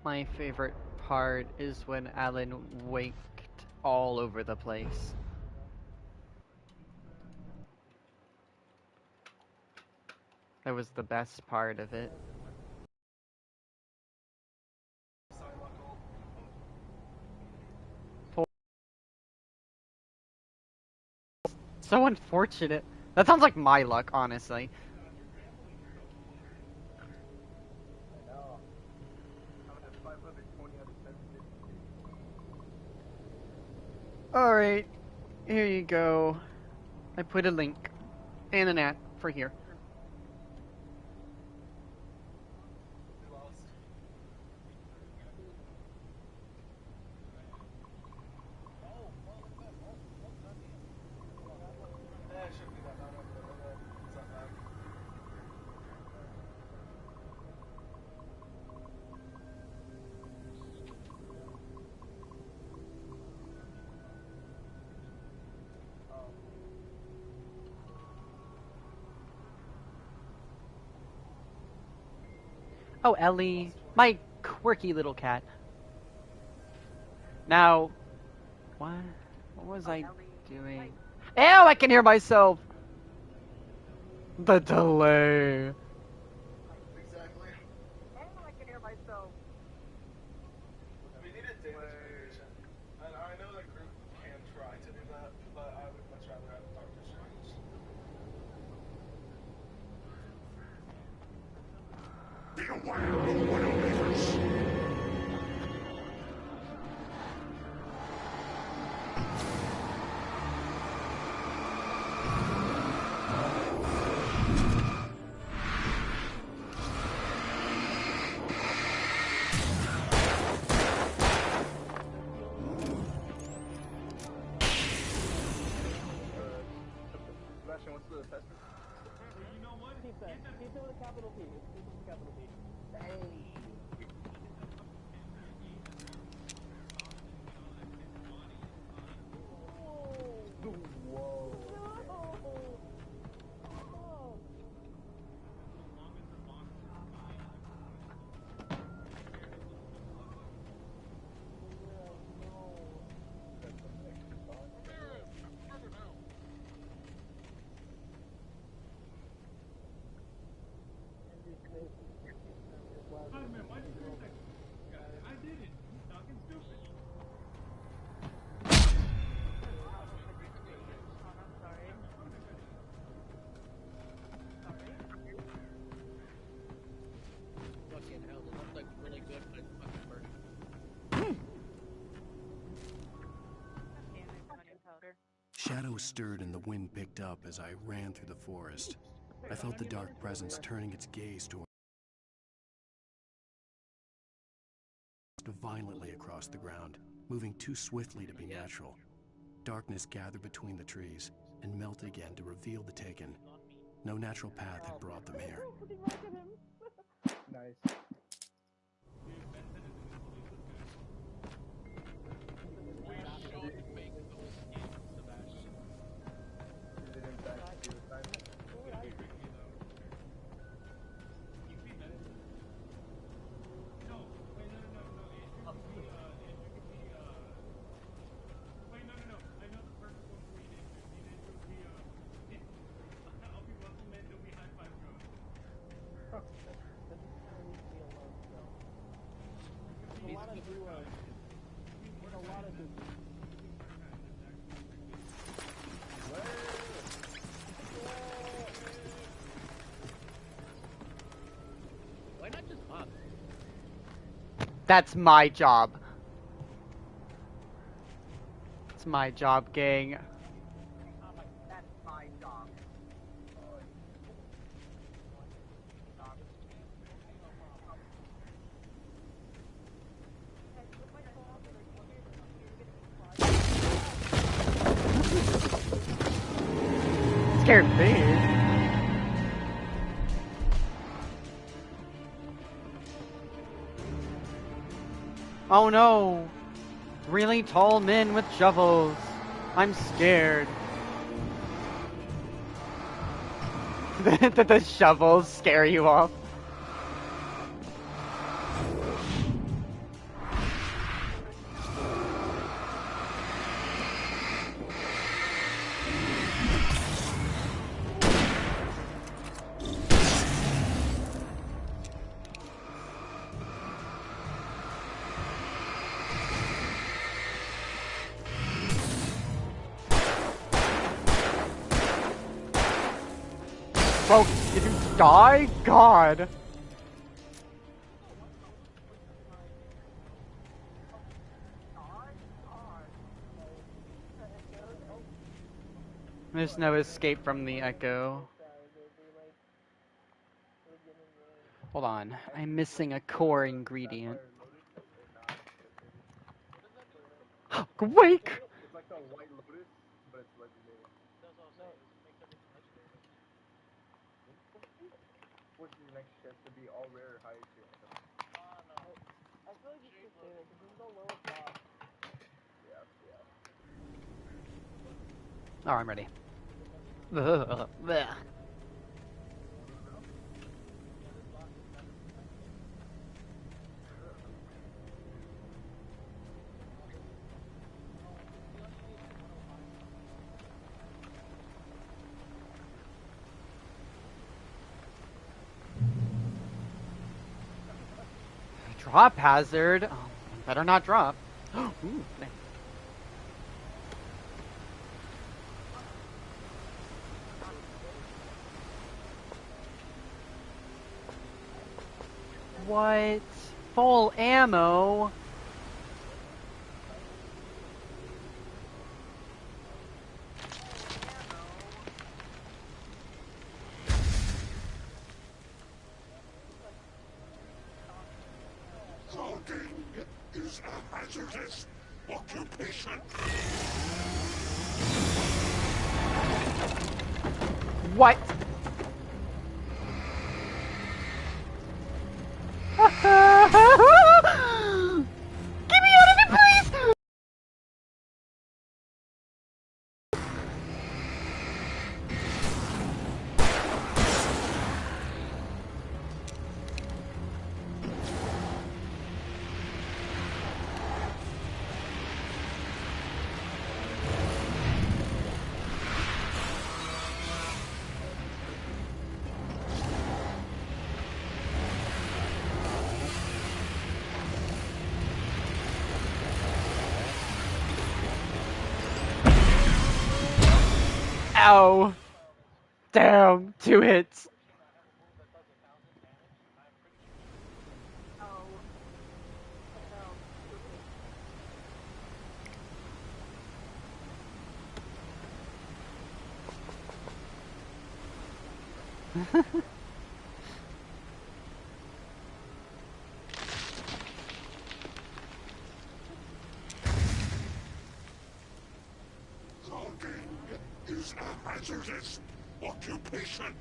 My favorite part is when Alan waked all over the place. That was the best part of it. So unfortunate. That sounds like my luck, honestly. Alright, here you go. I put a link and an ad for here. Oh, Ellie, my quirky little cat. Now, what? What was I doing? Ew, I can hear myself! The delay. Exactly. I can hear myself. We need a data transition. And I know the group can try to do that, but I would much rather have Dr. Strange. Be aware of Widowmakers! Sebastian, what's the assessment? You know what? Keep that. Keep it with a capital P. Keep it with a capital P. Whoa. Shadows stirred and the wind picked up as I ran through the forest. I felt the dark presence turning its gaze toward violently across the ground, moving too swiftly to be natural. Darkness gathered between the trees and melted again to reveal the Taken. No natural path had brought them here. Nice. That's my job. It's my job, gang. That's my job. Scared me. Oh no! Really tall men with shovels. I'm scared. Did the shovels scare you off? Bro, did you die? God. There's no escape from the echo. Hold on, I'm missing a core ingredient. Wake! It's like the White Lotus, but it's legendary. What's your next chest to be all rare or high tier? I feel like you should stay there because there's no lower boss. Yeah. Oh, I'm ready. Ugh, bleh. Drop hazard. Oh, better not drop. Ooh, nice. What? Full ammo? Logging is a hazardous occupation. What? Get me out of it, please! Ow. Damn, 2 hits. Logging is a hazardous occupation.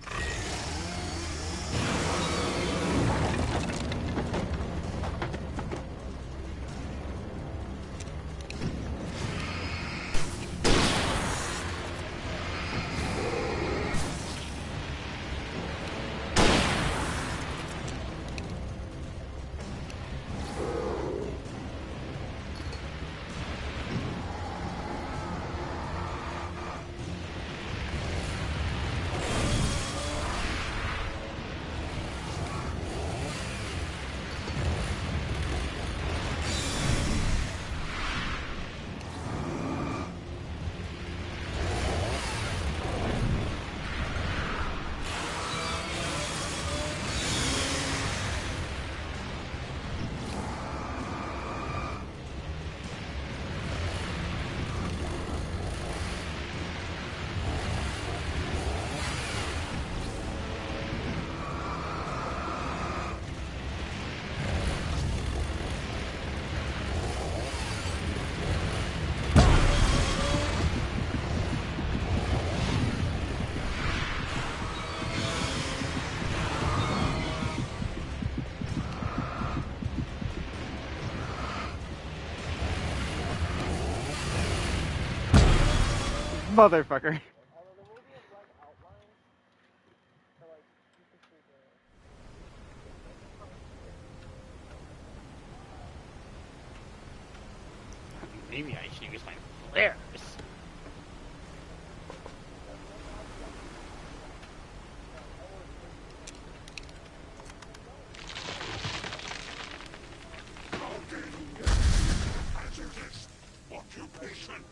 Motherfucker. Although there will be a black outline, so like you can see the. Maybe I should use my flares. Logging is a hazardous occupation.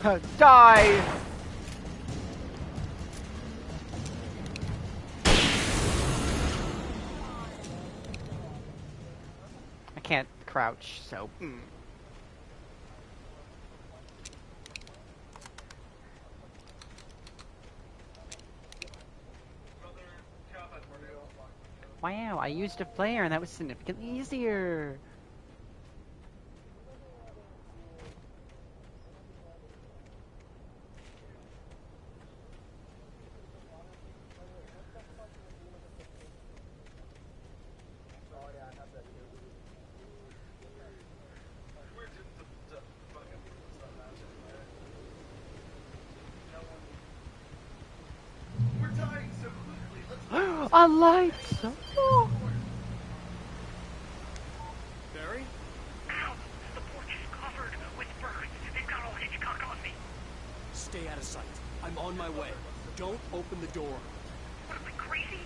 Die! I can't crouch, so... Wow, I used a flare and that was significantly easier. We're dying so quickly. Let's A light! Oh. Barry? Ow! The porch is covered with birds. They've got all Hitchcock on me. Stay out of sight. I'm on my way. Don't open the door. What am I, crazy?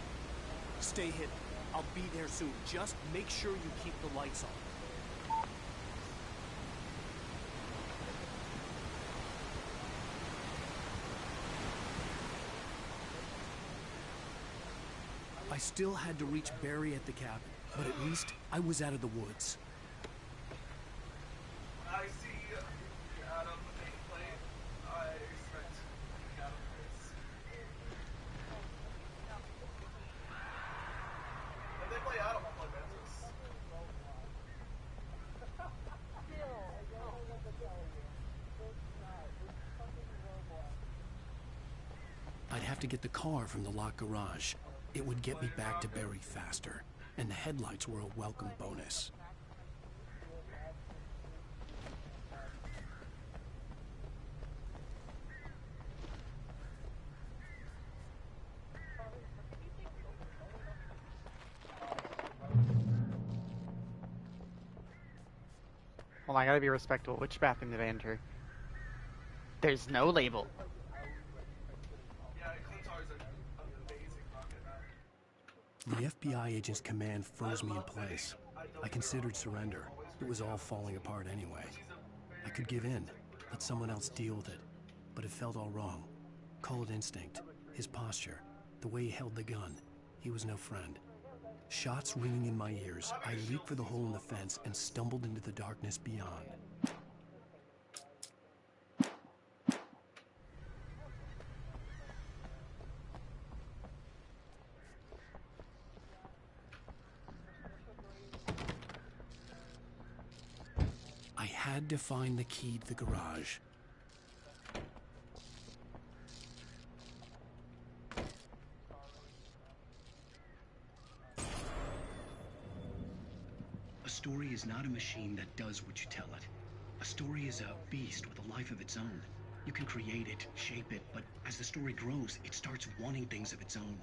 Stay hidden. I'll be there soon. Just make sure you keep the lights on. I still had to reach Barry at the cabin, but at least I was out of the woods. I see Adam nameplate. I expect Adam is. If they play Adam, I'll play Mantis. I'd have to get the car from the locked garage. It would get me back to Barry faster, and the headlights were a welcome bonus. Well, I gotta be respectful. Which bathroom did I enter? There's no label. Yeah, Clintar's an amazing rocket man. The FBI agent's command froze me in place. I considered surrender. It was all falling apart anyway. I could give in, let someone else deal with it, but it felt all wrong. Call it instinct, his posture, the way he held the gun. He was no friend. Shots ringing in my ears, I leaped for the hole in the fence and stumbled into the darkness beyond. I had to find the key to the garage. A story is not a machine that does what you tell it. A story is a beast with a life of its own. You can create it, shape it, but as the story grows, it starts wanting things of its own.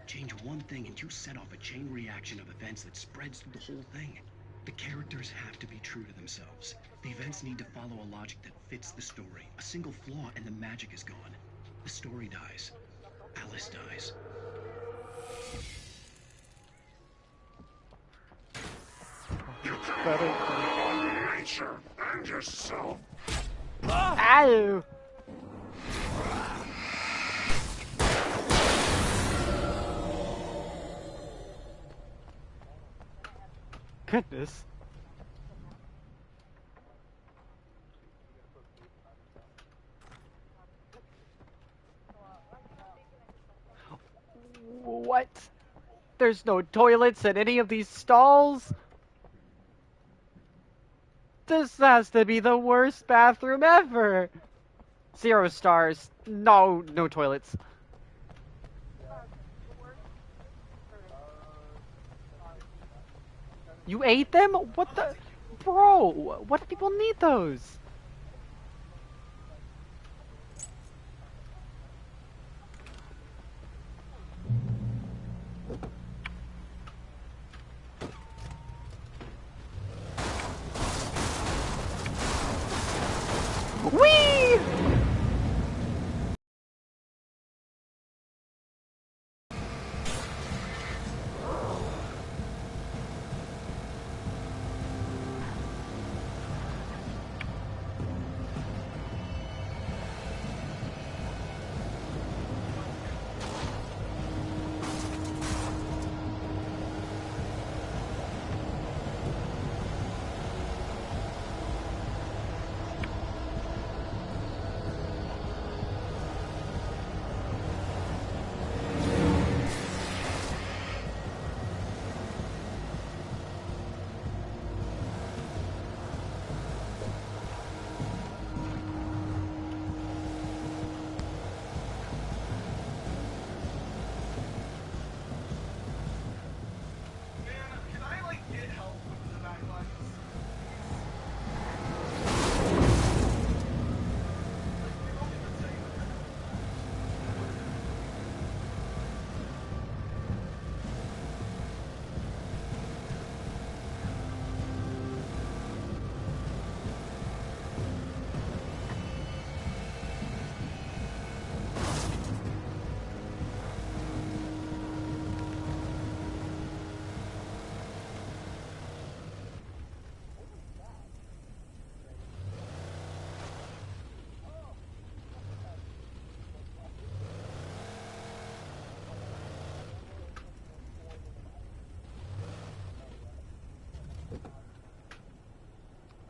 Change one thing and you set off a chain reaction of events that spreads through the whole thing. The characters have to be true to themselves. The events need to follow a logic that fits the story. A single flaw and the magic is gone. The story dies. Alice dies. Nature and yourself. Ow! Goodness. What? There's no toilets in any of these stalls? This has to be the worst bathroom ever! 0 stars. No toilets. You ate them? What the? Bro, what do people need those? Whee!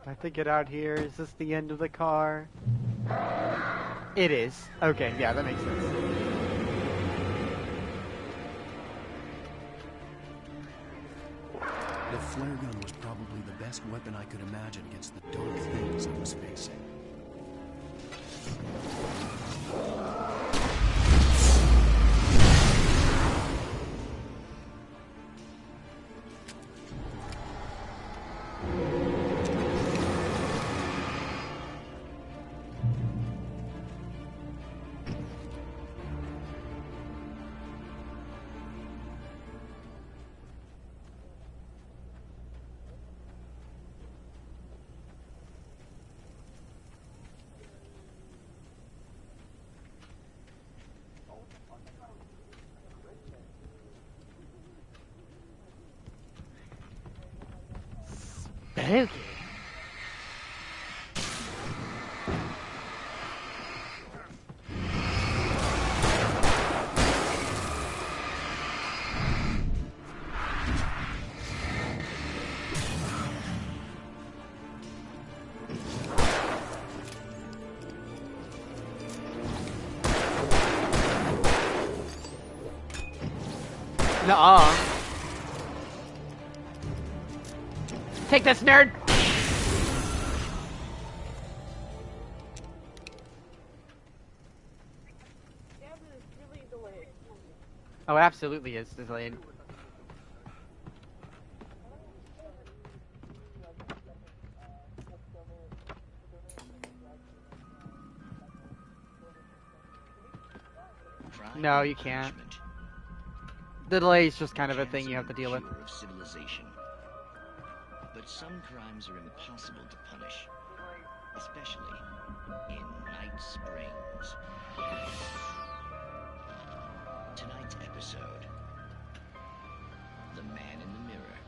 I have to get out here. Is this the end of the car? It is. Okay, yeah, that makes sense. The flare gun was probably the best weapon I could imagine against the dark things I was facing. Spooky. Nuh-uh. Take this, nerd! Oh, absolutely is delayed. No, you can't. The delay is just kind of a thing you have to deal with. Of civilization. But some crimes are impossible to punish, especially in Night Springs. Tonight's episode: The Man in the Mirror.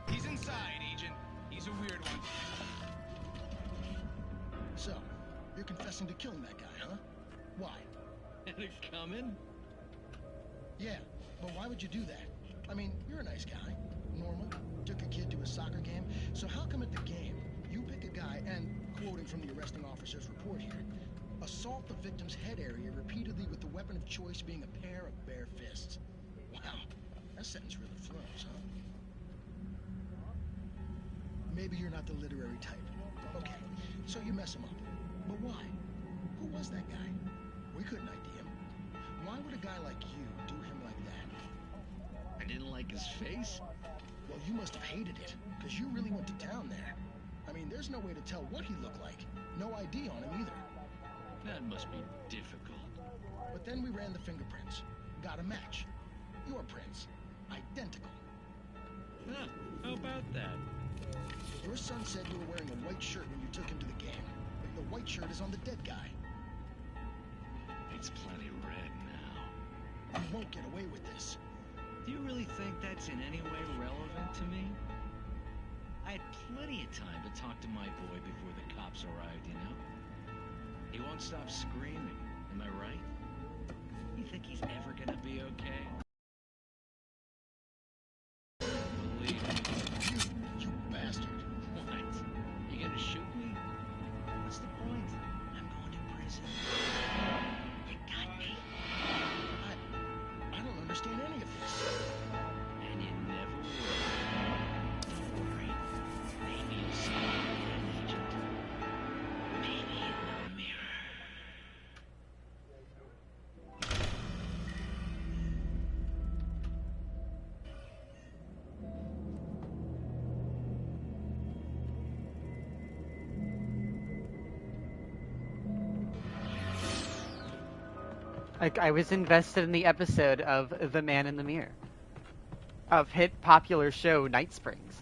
He's inside, Agent. He's a weird one. So, you're confessing to killing that guy, huh? Why? Coming? Yeah, but why would you do that? I mean, you're a nice guy. Normal. Took a kid to a soccer game. So how come at the game, you pick a guy and, quoting from the arresting officer's report here, assault the victim's head area repeatedly with the weapon of choice being a pair of bare fists? Wow, that sentence really flows, huh? Maybe you're not the literary type. Okay, so you mess him up. But why? Who was that guy? We couldn't ID him. Why would a guy like you do him like that? I didn't like his face. Well, you must have hated it, because you really went to town there. I mean, there's no way to tell what he looked like. No ID on him either. That must be difficult. But then we ran the fingerprints. Got a match. Your prints. Identical. Huh, how about that? Your son said you were wearing a white shirt when you took him to the game. The white shirt is on the dead guy. It's plenty red now. You won't get away with this. Do you really think that's in any way relevant to me? I had plenty of time to talk to my boy before the cops arrived, you know? He won't stop screaming, am I right? You think he's ever gonna be okay? Believe me. You bastard. What? You gonna shoot me? What's the point? I'm going to prison. You got me. I don't understand any of this. And you never will. Don't worry. Maybe you'll see an agent. Maybe in the mirror. I was invested in the episode of The Man in the Mirror. Of hit popular show Night Springs.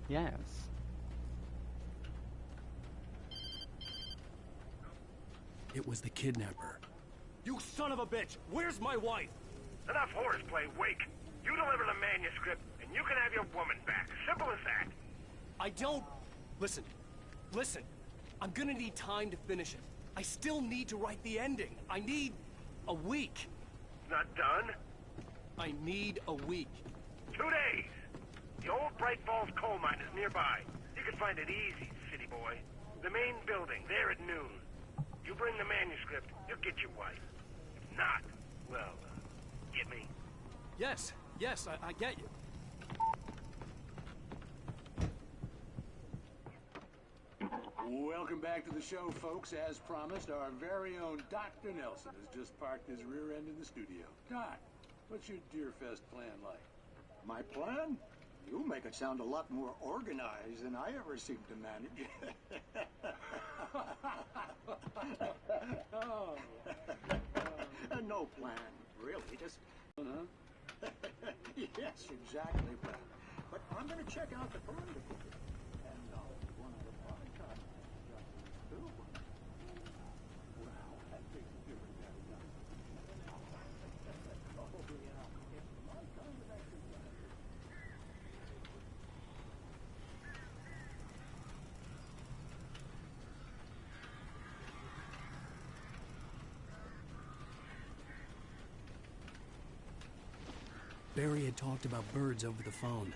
Yes. It was the kidnapper. You son of a bitch! Where's my wife? Enough horseplay, Wake. You deliver the manuscript, and you can have your woman back. Simple as that. I don't... Listen. Listen. I'm gonna need time to finish it. I still need to write the ending. I need... a week. Not done? I need a week. 2 days. The old Bright Falls coal mine is nearby. You can find it easy, city boy. The main building, there at noon. You bring the manuscript, you'll get your wife. If not, well, get me? Yes, I get you. Welcome back to the show, folks. As promised, our very own Dr. Nelson has just parked his rear end in the studio. Doc, what's your Deerfest plan like? My plan? You make it sound a lot more organized than I ever seem to manage. No plan, really. Just... Yes, exactly, Brad. But I'm going to check out the perimeter. And one of the podcasts too. Well, I think you're that done. Oh, yeah. It's my kind of exercise. Barry had talked about birds over the phone.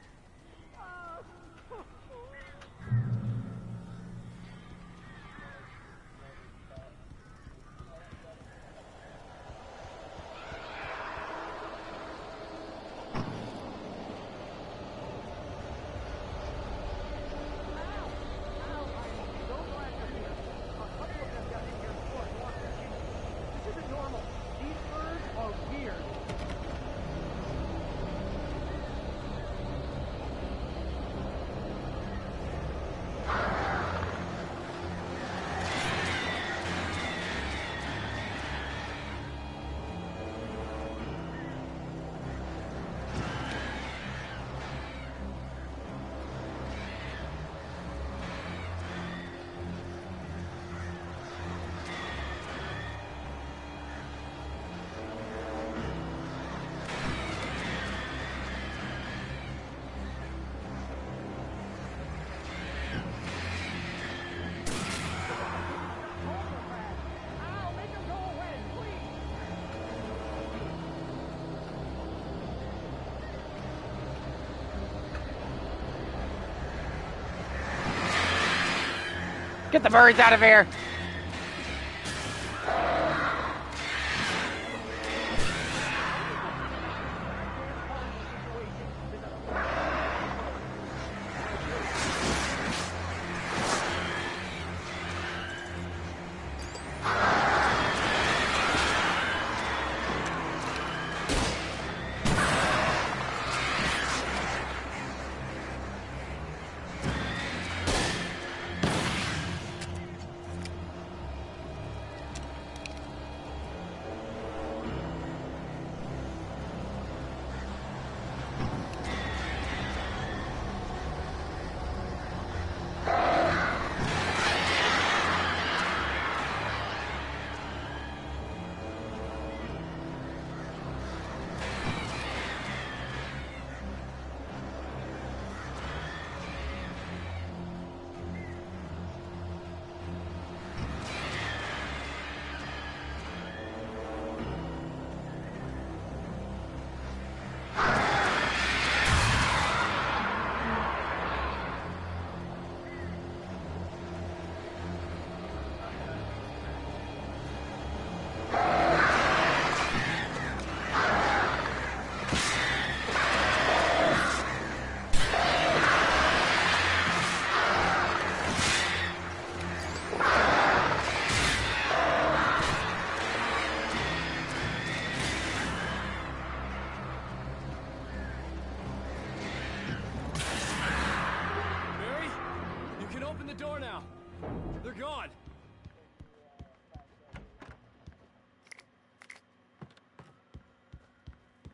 Get the birds out of here!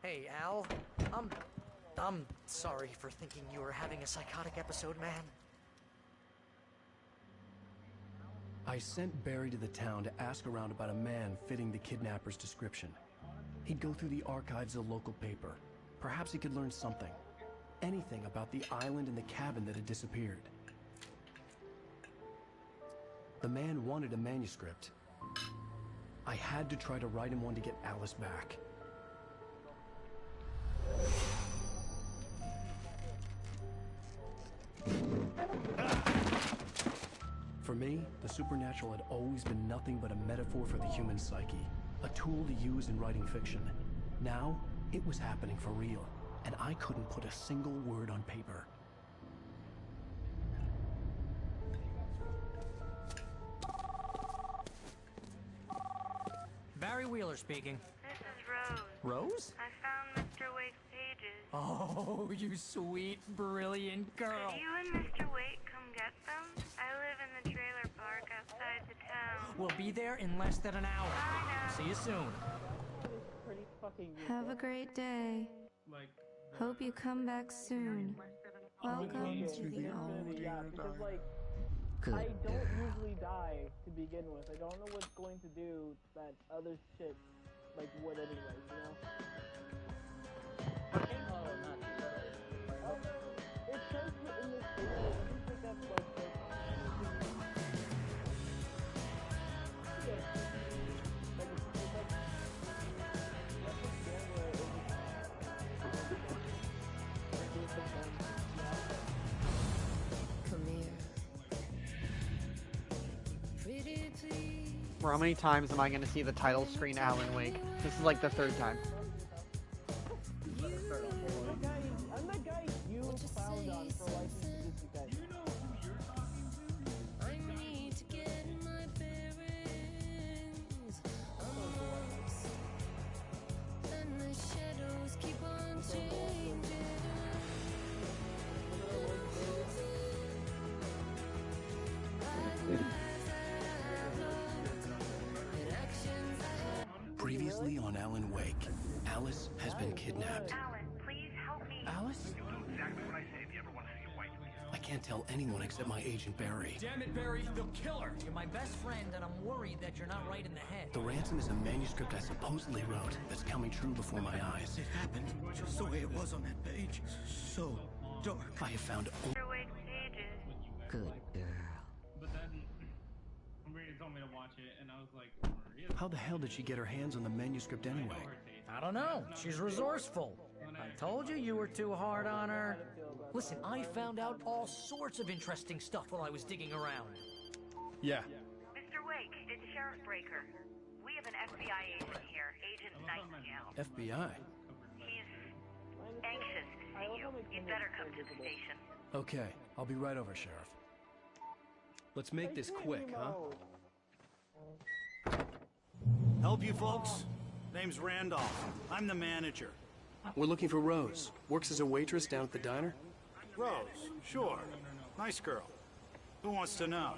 Hey, Al. I'm sorry for thinking you were having a psychotic episode, man. I sent Barry to the town to ask around about a man fitting the kidnapper's description. He'd go through the archives of the local paper. Perhaps he could learn something. Anything about the island and the cabin that had disappeared. The man wanted a manuscript. I had to try to write him one to get Alice back. For me, the supernatural had always been nothing but a metaphor for the human psyche, a tool to use in writing fiction. Now, it was happening for real, and I couldn't put a single word on paper. Barry Wheeler speaking. This is Rose. Rose? I found Mr. Wake's pages. Oh, you sweet, brilliant girl. Could you and Mr. Wake come get them? I live in the trailer park outside the town. We'll be there in less than an hour. See you soon. Have a great day. Hope you come back soon. Welcome to the old. Yeah, because like, Good I don't girl. usually die to begin with. I don't know what's going to do that other shit like would anyways, you know? Oh, not it says in this video, I think that's like For how many times am I going to see the title screen Alan Wake? This is like the third time. I'm that guy you found on for license to disobey. You know who you're talking to? I need to get my bearings. And the shadows keep on changing. Previously on Alan Wake, Alice has been kidnapped. Alan, please help me. Alice? You'll do exactly what I say if you ever want to see a white. I can't tell anyone except my agent Barry. Damn it, Barry, they'll kill her. You're my best friend, and I'm worried that you're not right in the head. The ransom is a manuscript I supposedly wrote that's coming true before my eyes. It happened just the way it was on that page. So dark. I have found Mr. Wake's pages. Good girl. But then Maria told me to watch it, and I was like, Maria? How the hell did she get her hands on the manuscript anyway? I don't know. She's resourceful. I told you were too hard on her. Listen, I found out all sorts of interesting stuff while I was digging around. Yeah. Mr. Wake, it's Sheriff Breaker. We have an FBI agent here, Agent Nightingale. FBI? He's anxious to see you. You'd better come to the station. Okay, I'll be right over, Sheriff. Let's make this quick, huh? Help you folks? Name's Randolph. I'm the manager. We're looking for Rose. Works as a waitress down at the diner. Rose, sure. Nice girl. Who wants to know?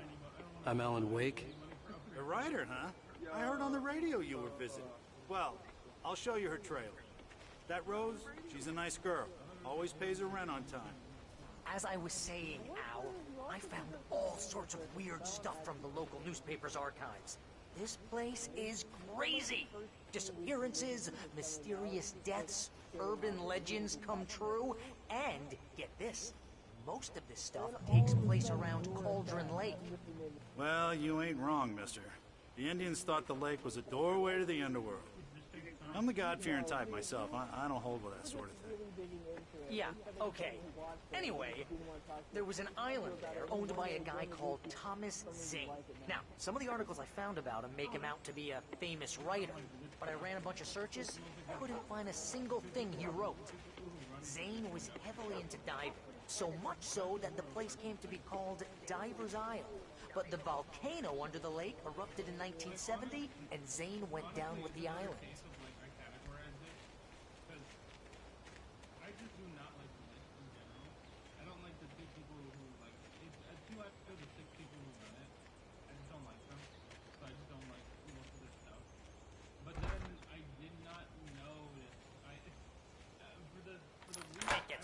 I'm Alan Wake. A writer, huh? I heard on the radio you were visiting. Well, I'll show you her trailer. That Rose, she's a nice girl. Always pays her rent on time. As I was saying, Al, I found all sorts of weird stuff from the local newspaper's archives. This place is crazy. Disappearances, mysterious deaths, urban legends come true, and get this, most of this stuff takes place around Cauldron Lake. Well, you ain't wrong, mister. The Indians thought the lake was a doorway to the underworld. I'm the God-fearing type myself. I don't hold with that sort of thing. Yeah, okay. Anyway, there was an island there owned by a guy called Thomas Zane. Now, some of the articles I found about him make him out to be a famous writer, but I ran a bunch of searches, couldn't find a single thing he wrote. Zane was heavily into diving, so much so that the place came to be called Diver's Isle. But the volcano under the lake erupted in 1970, and Zane went down with the island.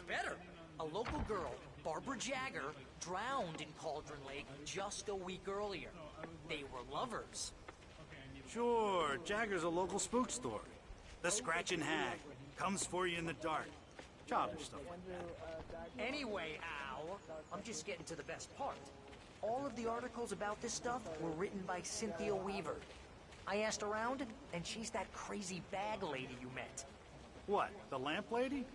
Better. A local girl, Barbara Jagger, drowned in Cauldron Lake just a week earlier. They were lovers. Sure, Jagger's a local spook story. The Scratching Hag comes for you in the dark. Childish stuff like that. Anyway, Al, I'm just getting to the best part. all of the articles about this stuff were written by Cynthia Weaver. I asked around, and she's that crazy bag lady you met. What, the lamp lady?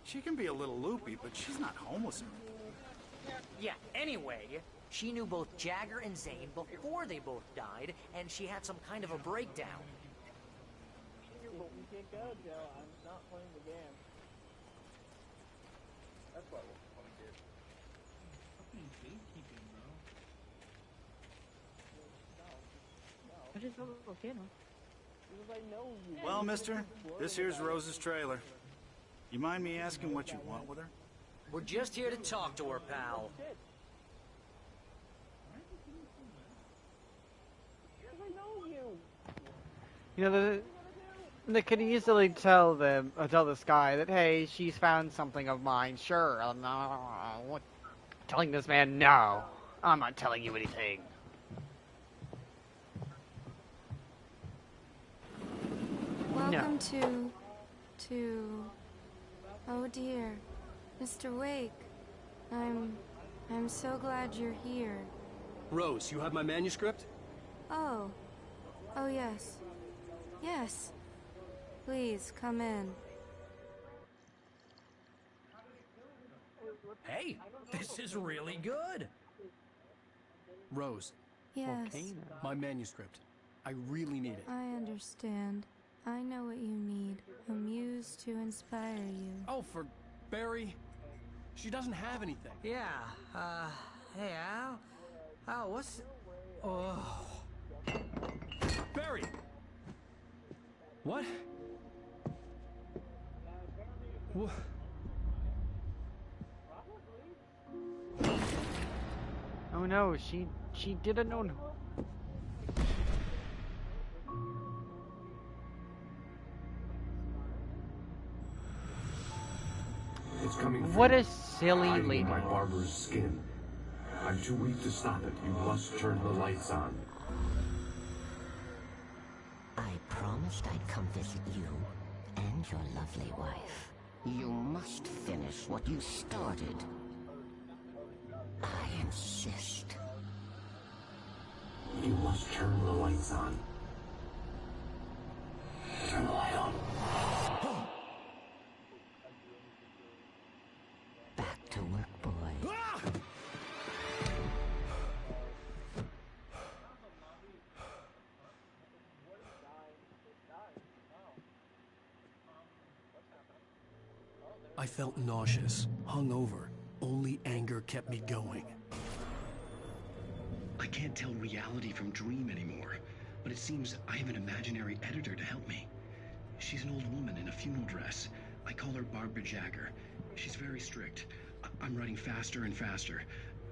She can be a little loopy, but she's not homeless. Yeah, anyway, she knew both Jagger and Zane before they both died, and she had some kind of a breakdown. But we can't go, Joe. I'm not playing the game. That's what I want to get. Fucking gatekeeping, bro. I just felt okay now. Because I know you. Well, mister, this here's Rose's trailer. You mind me asking what you want with her? We're just here to talk to her, pal. Because I know you. You know, they can easily tell them, or tell this guy that, hey, she's found something of mine. Sure, what? Telling this man, no, I'm not telling you anything. Welcome to... Oh dear, Mr. Wake. I'm so glad you're here. Rose, you have my manuscript? Oh. Oh yes. Yes. Please, come in. Hey, this is really good. Rose. Yes. My manuscript. I really need it. I understand. I know what you need. A muse to inspire you. Oh, for Barry. She doesn't have anything. Yeah, hey, Al, what's... Oh... Barry! What? What? Oh no, she didn't know. It's coming. What a silly lady. My barber's skin. I'm too weak to stop it. You must turn the lights on. I promised I'd come visit you and your lovely wife. You must finish what you started. I insist. You must turn the lights on. Turn the light on. Back to work, boy. I felt nauseous, hungover. Only anger kept me going. I can't tell reality from dream anymore, but it seems I have an imaginary editor to help me. She's an old woman in a funeral dress. I call her Barbara Jagger. She's very strict. I'm writing faster and faster.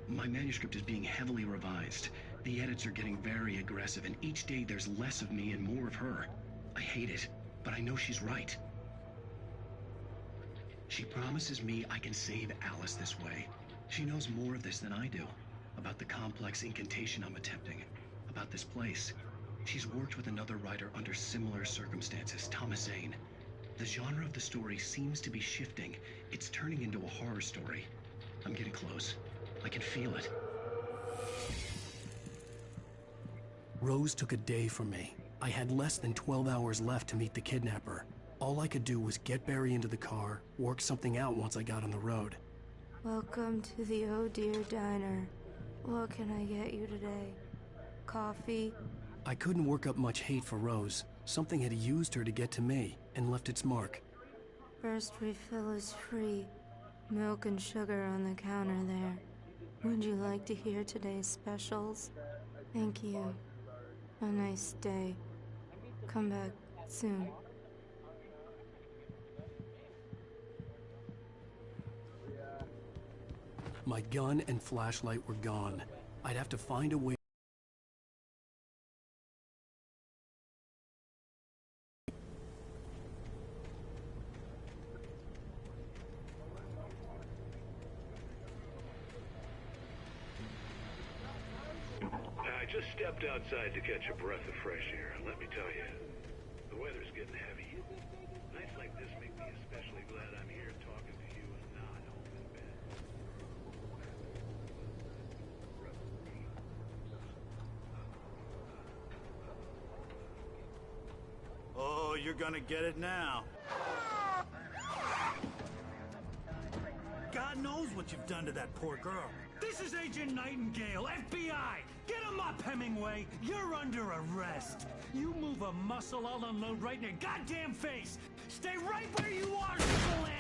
My manuscript is being heavily revised. The edits are getting very aggressive, and each day there's less of me and more of her. I hate it, but I know she's right. She promises me I can save Alice this way. She knows more of this than I do. About the complex incantation I'm attempting. About this place. She's worked with another writer under similar circumstances, Thomas Zane. The genre of the story seems to be shifting. It's turning into a horror story. I'm getting close. I can feel it. Rose took a day from me. I had less than 12 hours left to meet the kidnapper. All I could do was get Barry into the car, work something out once I got on the road. Welcome to the Oh Dear Diner. What can I get you today? Coffee? I couldn't work up much hate for Rose. Something had used her to get to me and left its mark. First refill is free. Milk and sugar on the counter there. Would you like to hear today's specials? Thank you. A nice day. Come back soon. My gun and flashlight were gone. I'd have to find a way. I just stepped outside to catch a breath of fresh air, and let me tell you, the weather's getting heavy. Nights like this make me especially glad I'm here talking to you and not home in bed. Oh, you're gonna get it now. God knows what you've done to that poor girl. This is Agent Nightingale, FBI! Get him up, Hemingway! You're under arrest! You move a muscle, I'll unload right in your goddamn face! Stay right where you are, Spillane!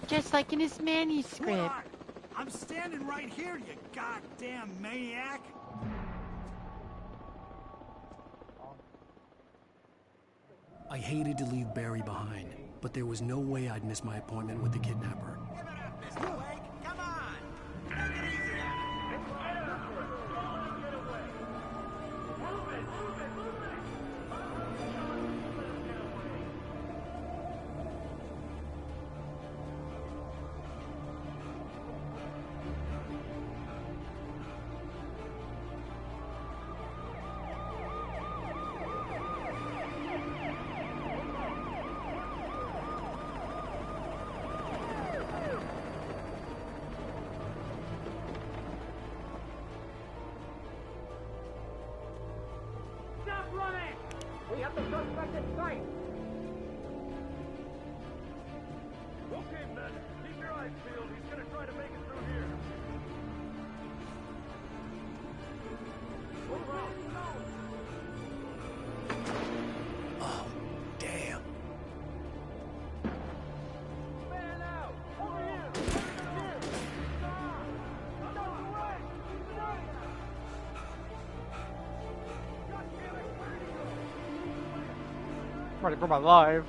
Just like in his manuscript. What? I'm standing right here, you goddamn maniac! I hated to leave Barry behind, but there was no way I'd miss my appointment with the kidnapper. Stop running! We have the suspect in sight! Okay, men, keep your eyes peeled. He's gonna try to make it through here. Oh, damn. Man out! Over here! Here! Stop! Stop the way! Stop! Ready for my life.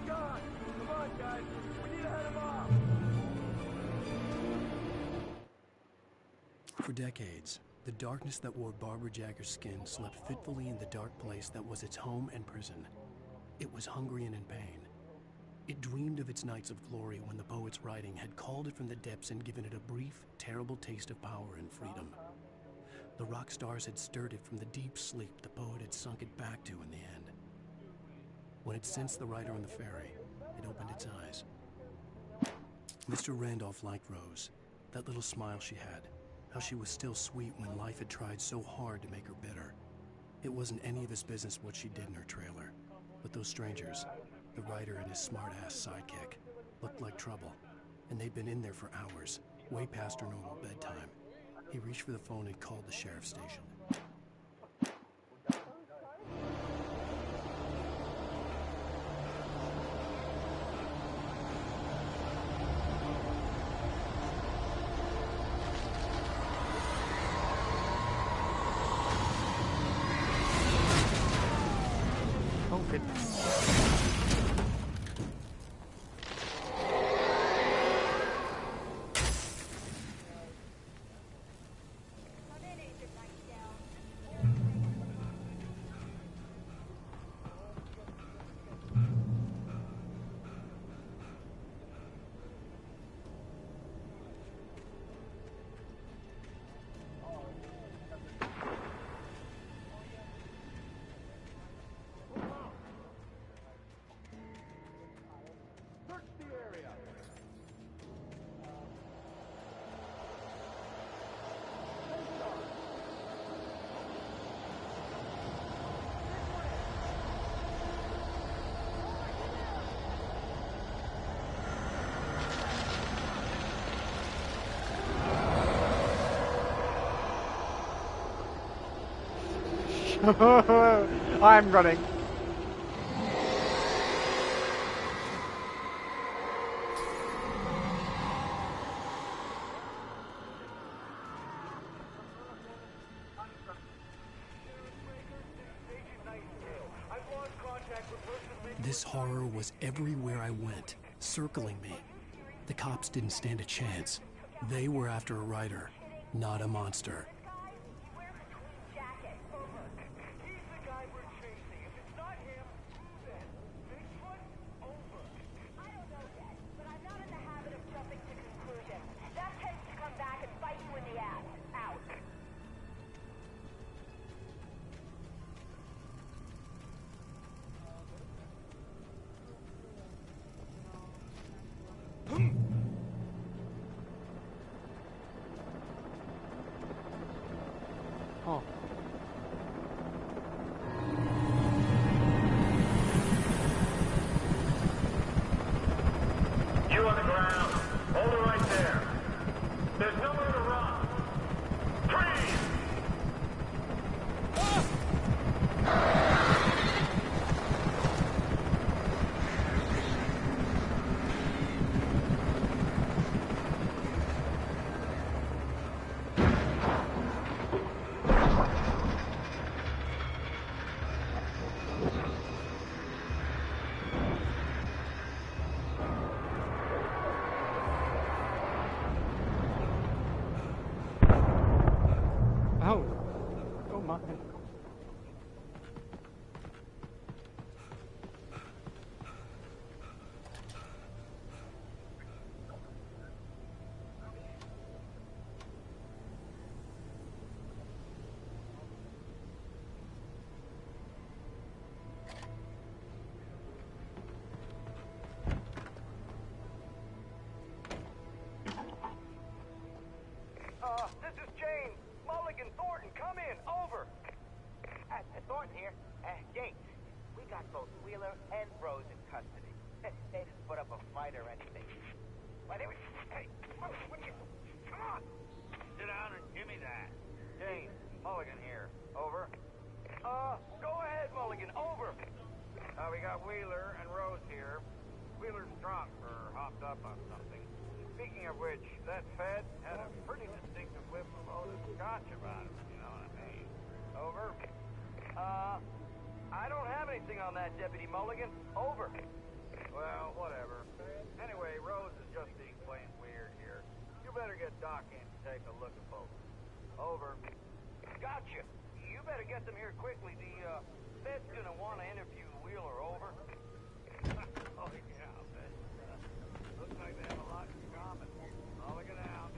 God! Come on, guys! We need to head him off! For decades, the darkness that wore Barbara Jagger's skin slept fitfully in the dark place that was its home and prison. It was hungry and in pain. It dreamed of its nights of glory when the poet's writing had called it from the depths and given it a brief, terrible taste of power and freedom. The rock stars had stirred it from the deep sleep the poet had sunk it back to in the end. When it sensed the writer on the ferry, it opened its eyes. Mr. Randolph liked Rose, that little smile she had, how she was still sweet when life had tried so hard to make her bitter. It wasn't any of his business what she did in her trailer, but those strangers, the writer and his smart-ass sidekick, looked like trouble, and they'd been in there for hours, way past her normal bedtime. He reached for the phone and called the sheriff's station. Oh, goodness. Search the area! I'm running. This horror was everywhere I went, circling me. The cops didn't stand a chance. They were after a writer, not a monster. Wear a tweed jacket, or Wheeler and Rose in custody. They didn't put up a fight or anything. Why, they were... Hey, what are you... Come on! Sit down and give me that. James, Mulligan here. Over. Go ahead, Mulligan. Over. We got Wheeler and Rose here. Wheeler's drunk or hopped up on something. Speaking of which, that Fed had a pretty distinctive whiff of loaded scotch about him, you know what I mean. Over. I don't have anything on that, Deputy Mulligan. Over. Well, whatever. Anyway, Rose is just being plain weird here. You better get Doc in to take a look at both. Over. Gotcha. You better get them here quickly. The Fed's gonna want to interview Wheeler. Over. Oh, yeah, I'll bet. Looks like they have a lot in common. Mulligan out.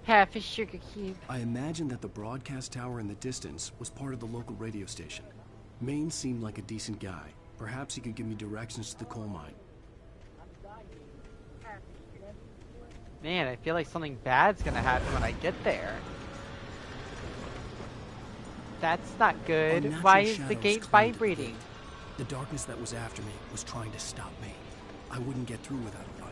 Half a sugar cube. I imagined that the broadcast tower in the distance was part of the local radio station. Maine seemed like a decent guy. Perhaps he could give me directions to the coal mine. Man, I feel like something bad's gonna happen when I get there. That's not good. Unnatural Why is the shadows gate clung to the vibrating? gate. The darkness that was after me was trying to stop me. I wouldn't get through without a fight.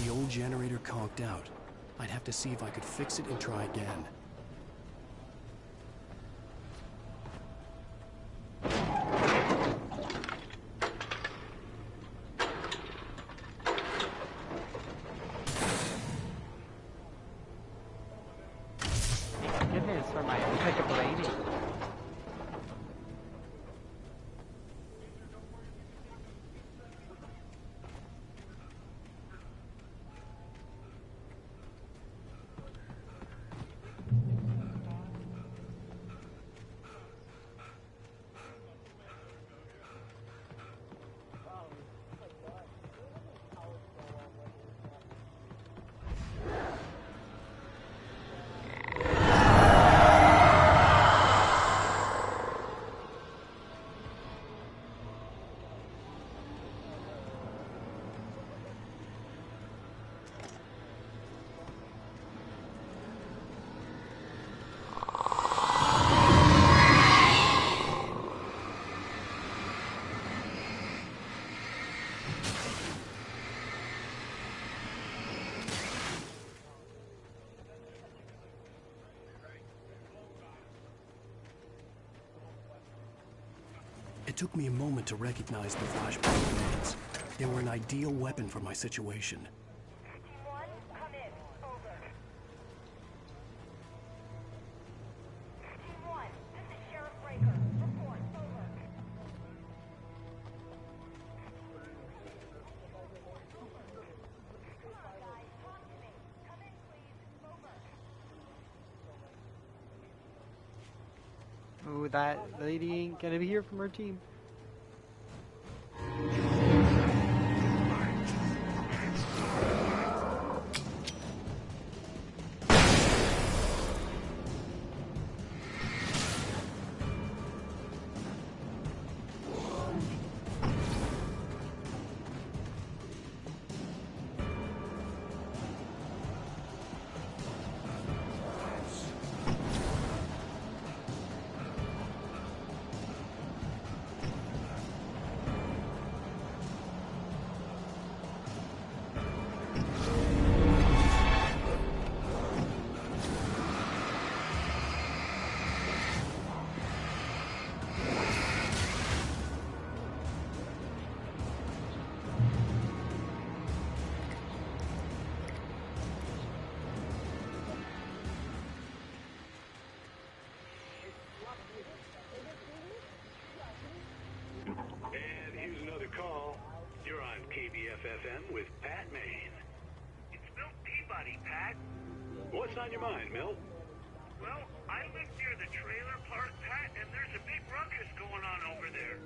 The old generator conked out. I'd have to see if I could fix it and try again. Thank goodness for my impeccable aiming. It took me a moment to recognize the flashbang grenades. They were an ideal weapon for my situation. Team 1, come in. Over. Team 1, this is Sheriff Breaker. Report. Over. Come on, guys. Talk to me. Come in, please. Over. Ooh, that lady ain't gonna be here from her team. KBFFM with Pat Maine. It's Milt Peabody, Pat. What's on your mind, Milt? Well, I live near the trailer park, Pat, and there's a big ruckus going on over there.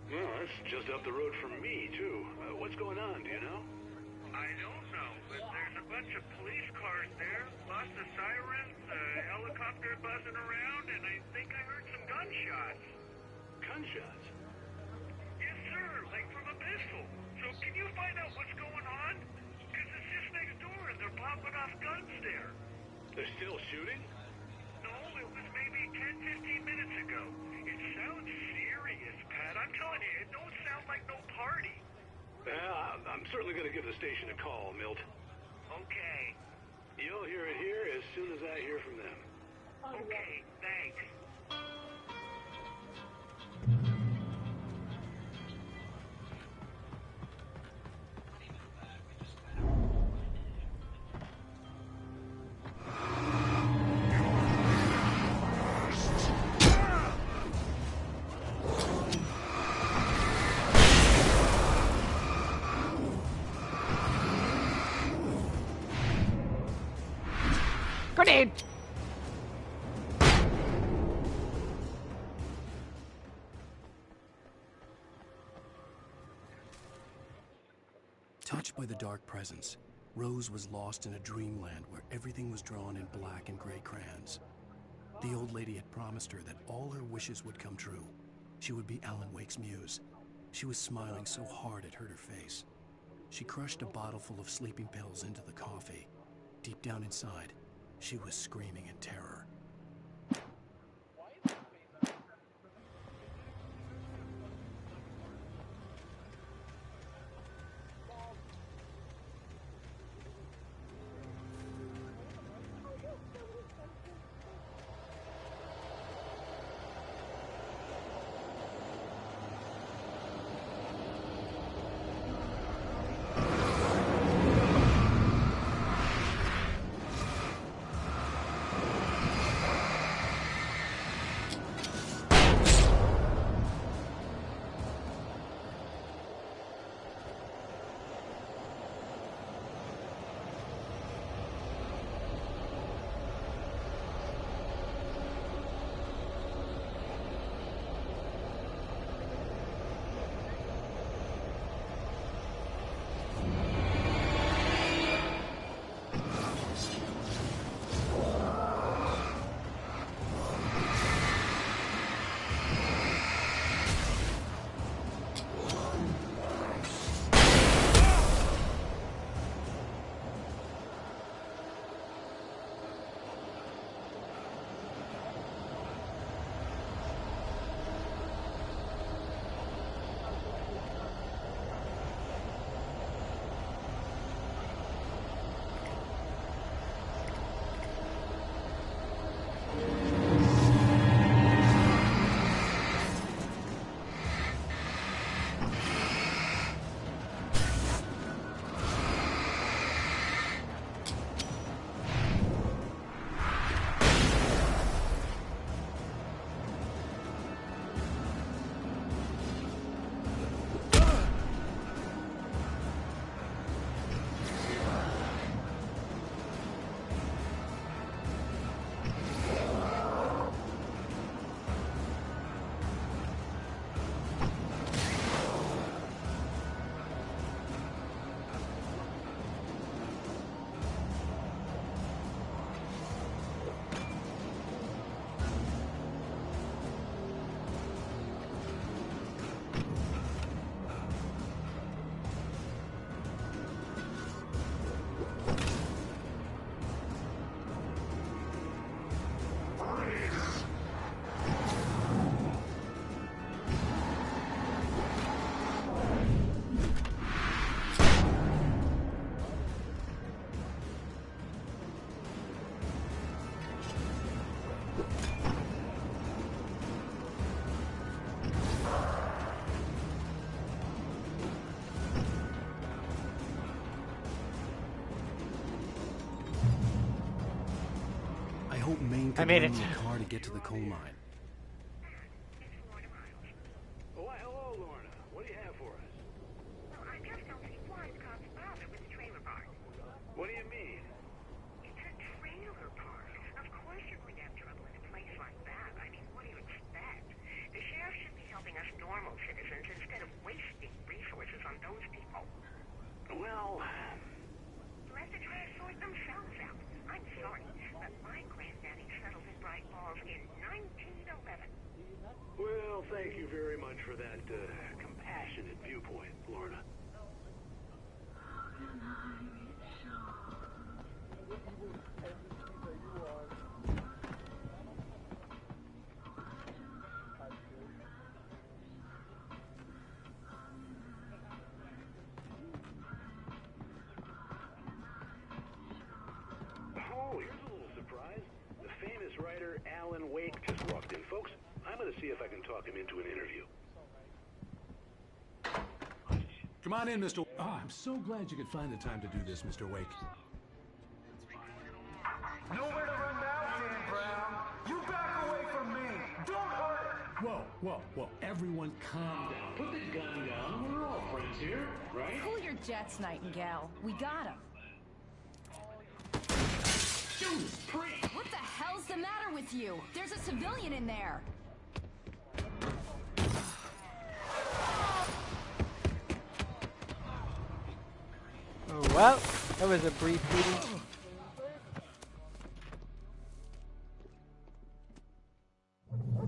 Well, that's just up the road from me, too. What's going on, do you know? I don't know, but there's a bunch of police cars there, lots of sirens, a helicopter buzzing around, and I think I heard some gunshots. Gunshots? Yes, sir, like from a pistol. So can you find out what's going on? Because it's just next door, and they're popping off guns there. They're still shooting? No, it was maybe 10, 15 minutes ago. It sounds serious, Pat. I'm telling you, it don't sound like no party. I'm certainly going to give the station a call, Milt. Okay. You'll hear it here as soon as I hear from them. Okay, thanks. Grenade! Touched by the dark presence, Rose was lost in a dreamland where everything was drawn in black and gray crayons. The old lady had promised her that all her wishes would come true. She would be Alan Wake's muse. She was smiling so hard it hurt her face. She crushed a bottle full of sleeping pills into the coffee. Deep down inside, she was screaming in terror. hope Maine could made lend it. me a car to get to the coal mine. Oh, why, hello, Lorna. What do you have for us? Well, I just don't see for that compassionate viewpoint, Lorna. Oh, here's a little surprise. The famous writer Alan Wake just walked in. Folks, I'm going to see if I can talk him into an interview. Come on in, Mr. Oh, I'm so glad you could find the time to do this, Mr. Wake. Nowhere to run now, Dan Brown. You back away from me. Don't hurt. Whoa. Everyone calm down. Put the gun down. We're all friends here, right? Cool your jets, Nightingale. We got him. Judas Priest! What the hell's the matter with you? There's a civilian in there. Oh, well, that was a brief meeting.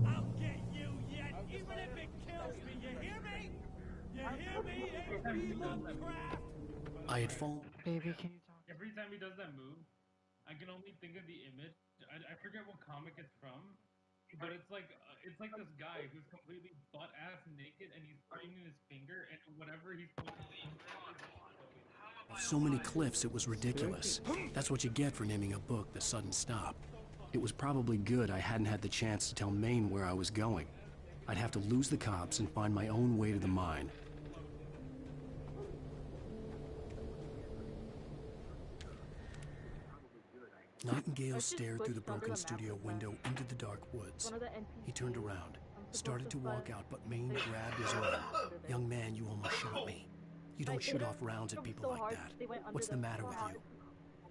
I'll get you yet, even if it kills me. You hear me? You hear me, A.P. Lovecraft? I had fallen. Baby, can you talk? Every time he does that move, I can only think of the image. I forget what comic it's from, but it's like this guy who's completely butt ass naked and he's pointing his finger and whatever he's pointing his finger at is So many cliffs, it was ridiculous. That's what you get for naming a book The Sudden Stop. It was probably good I hadn't had the chance to tell Maine where I was going. I'd have to lose the cops and find my own way to the mine. Nightingale stared through the broken studio window into the dark woods. He turned around, started to walk out, but Maine grabbed his arm. "Young man, you almost shot me. You don't shoot off rounds at people like that. What's the matter with you?"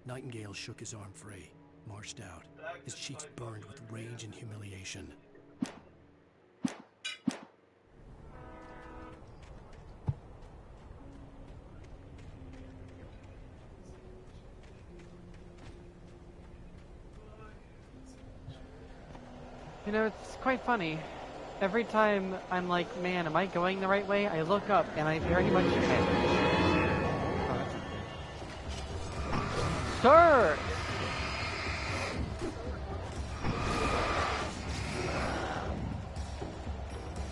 Nightingale shook his arm free, marched out, his cheeks burned with rage and humiliation. You know, it's quite funny. Every time I'm like, man, am I going the right way? I look up and I very much am. Sir!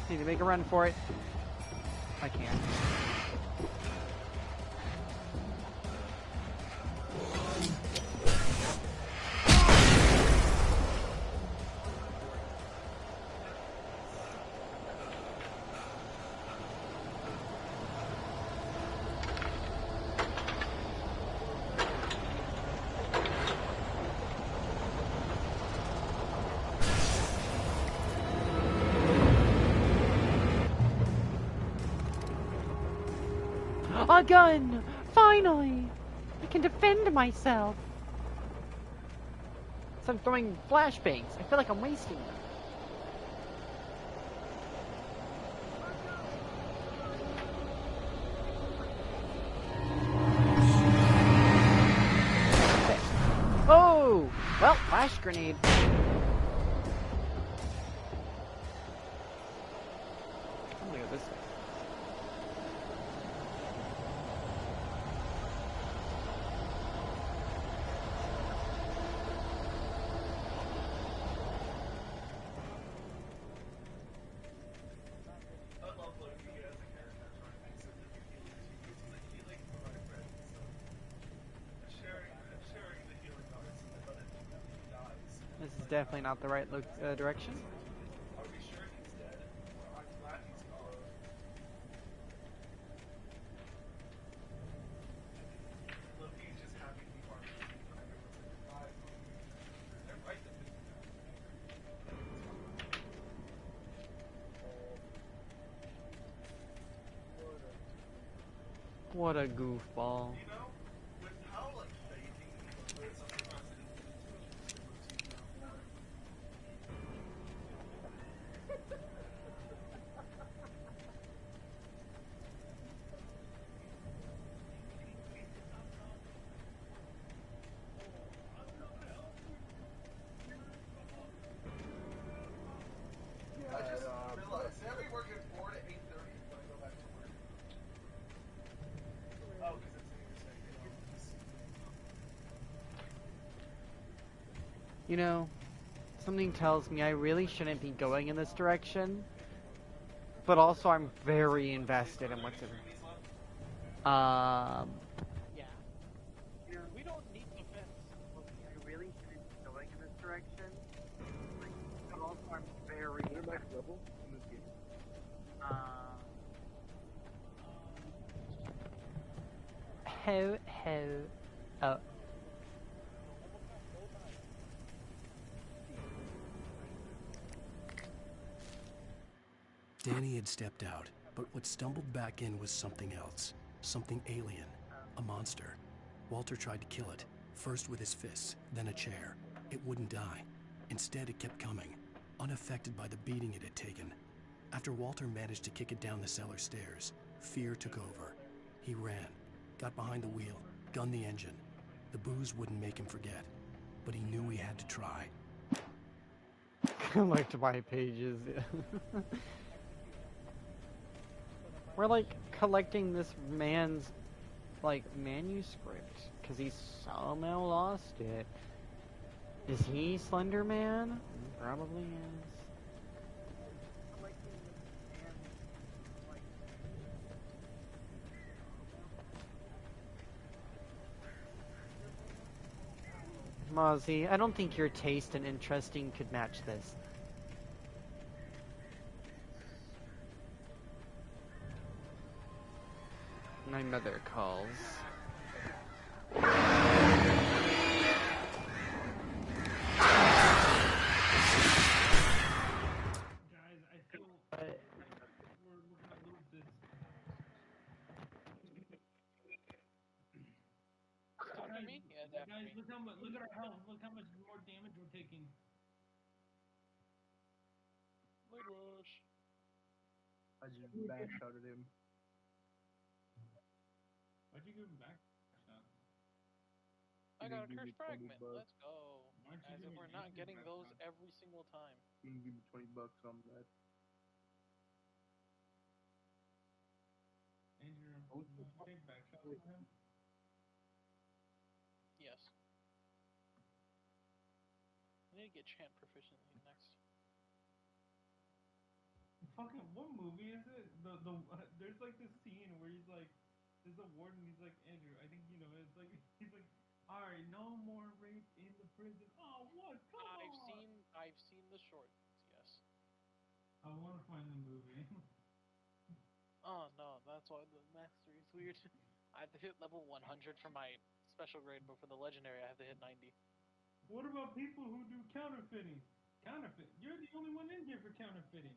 Need to make a run for it. I can't. A gun! Finally! I can defend myself! So I'm throwing flashbangs. I feel like I'm wasting them. Oh! Well, flash grenade. I'm gonna go this way. This is definitely not the right direction. What a goofball. I just realized, Sammy working 4 to 8 You know, something tells me I really shouldn't be going in this direction, but also I'm very invested in what's in. Yeah. We don't need the fence. I really shouldn't be going in this direction, but also I'm very. Oh. Danny had stepped out, but what stumbled back in was something else. Something alien. A monster. Walter tried to kill it, first with his fists, then a chair. It wouldn't die. Instead, it kept coming, unaffected by the beating it had taken. After Walter managed to kick it down the cellar stairs, fear took over. He ran, got behind the wheel, gunned the engine. The booze wouldn't make him forget, but he knew he had to try. I like to buy pages. We're like collecting this man's like manuscript because he somehow lost it. Is he Slender Man? He probably is. Mozzie, I don't think your taste and interesting could match this. My mother calls. Guys, look at our health. Look how much more damage we're taking. Blade Rush. I just backshotted him. Why'd you give him back? I got a cursed fragment. Let's go. As if we're not getting those every single time. You can give me $20 on that. Andrew, take back shot for him? Yes. I need to get chant proficiency next. Fucking what movie is it? There's like this scene where he's like, there's a warden. He's like, Andrew, I think you know. It's like he's like, all right, no more rape in the prison. Oh, what? Come on. I've seen the shorts. Yes. I want to find the movie. Oh no, that's why the mastery is weird. I have to hit level 100 for my special grade, but for the legendary, I have to hit 90. What about people who do counterfeiting? Counterfeit? You're the only one in here for counterfeiting.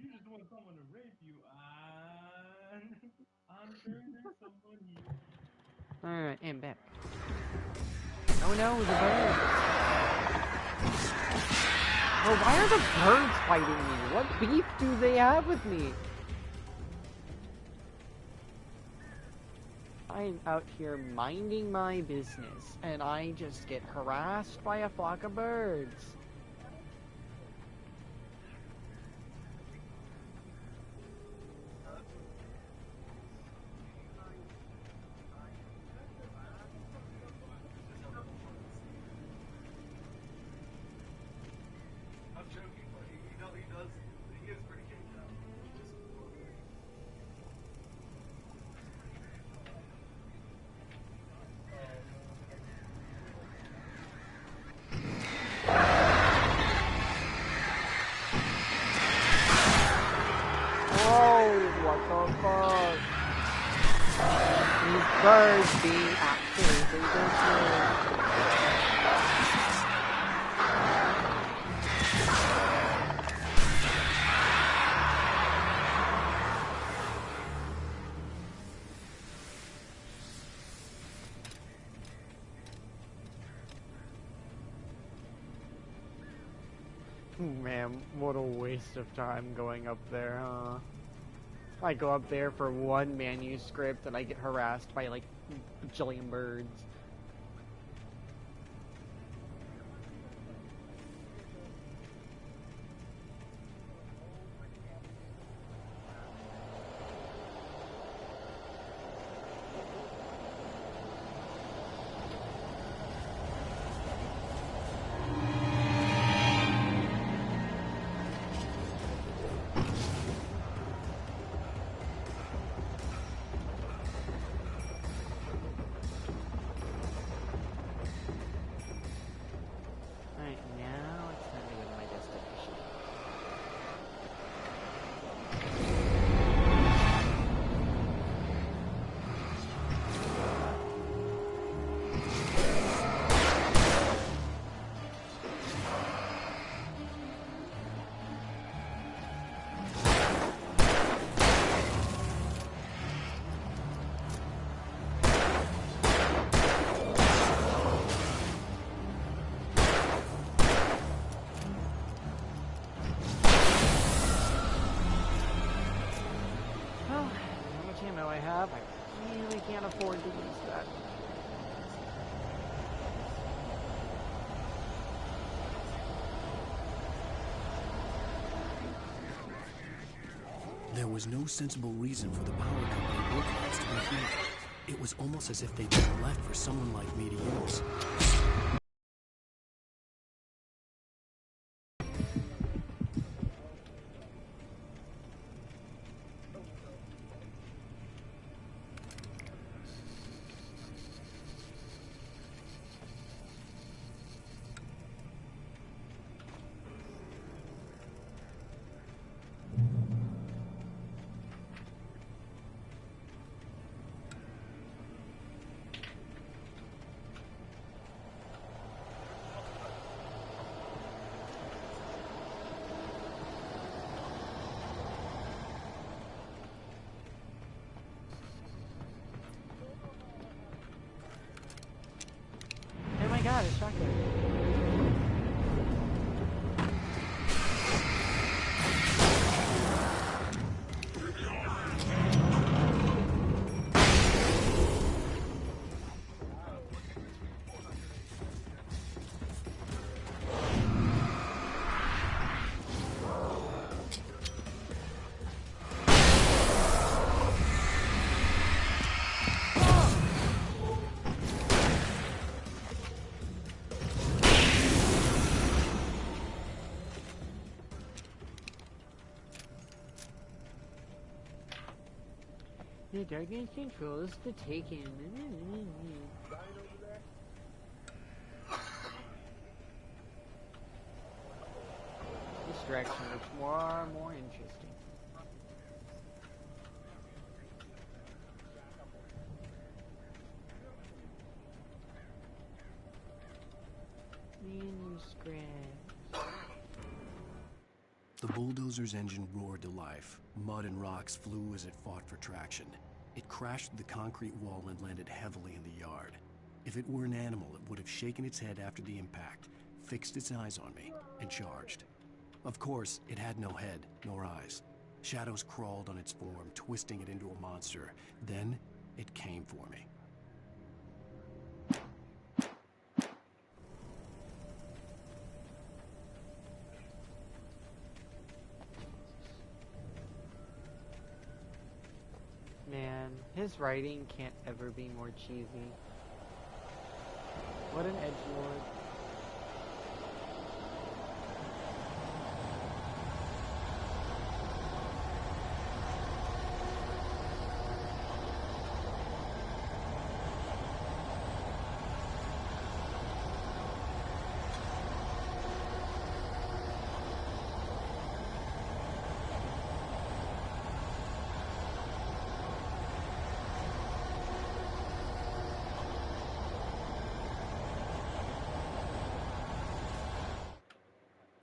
You just want someone to rape you. I'm sure there's someone here. Alright, and back. Oh no, the bird! Oh, why are the birds fighting me? What beef do they have with me? I'm out here minding my business, and I just get harassed by a flock of birds. I'm joking, but he is pretty caged out. Whoa, what the fuck? These birds being active, they don't Man, what a waste of time going up there, huh? I go up there for one manuscript and I get harassed by like a bajillion birds. much ammo I have, I really can't afford to use that. There was no sensible reason for the power company workers to be here. It was almost as if they'd been left for someone like me to use. Oh my god, it's shotgun. The darkness controls the Taken. This direction looks more interesting. Manuscript. The bulldozer's engine roared to life. Mud and rocks flew as it fought for traction. It crashed through the concrete wall and landed heavily in the yard. If it were an animal, it would have shaken its head after the impact, fixed its eyes on me, and charged. Of course, it had no head, nor eyes. Shadows crawled on its form, twisting it into a monster. Then, it came for me. Man, his writing can't ever be more cheesy. What an edgelord.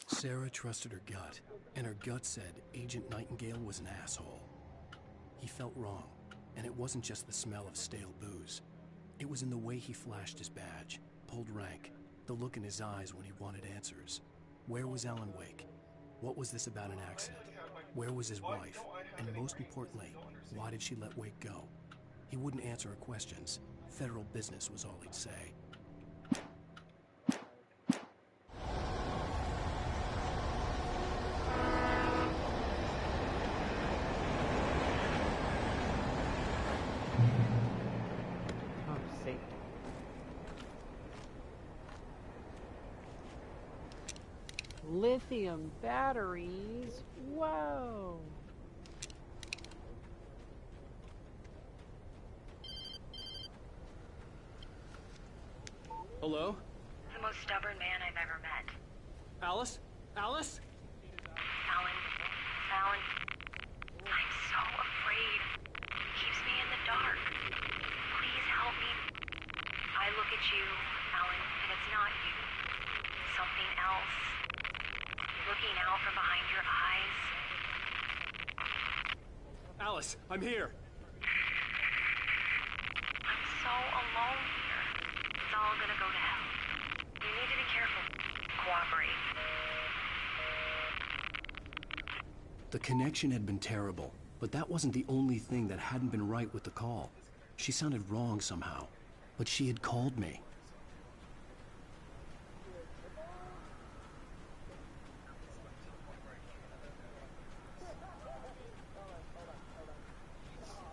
Sarah trusted her gut, and her gut said Agent Nightingale was an asshole. He felt wrong, and it wasn't just the smell of stale booze. It was in the way he flashed his badge, pulled rank, the look in his eyes when he wanted answers. Where was Alan Wake? What was this about an accident? Where was his wife? And most importantly, why did she let Wake go? He wouldn't answer her questions. Federal business was all he'd say. Lithium batteries? Whoa! Hello? The most stubborn man I've ever met. Alice? Alice? Alan, I'm so afraid. He keeps me in the dark. Please help me. I look at you, Alan, and it's not you. Something else. Looking out from behind your eyes. Alice, I'm here. I'm so alone here. It's all gonna go to hell. You need to be careful. Cooperate. The connection had been terrible, But that wasn't the only thing that hadn't been right with the call. She sounded wrong somehow, but she had called me.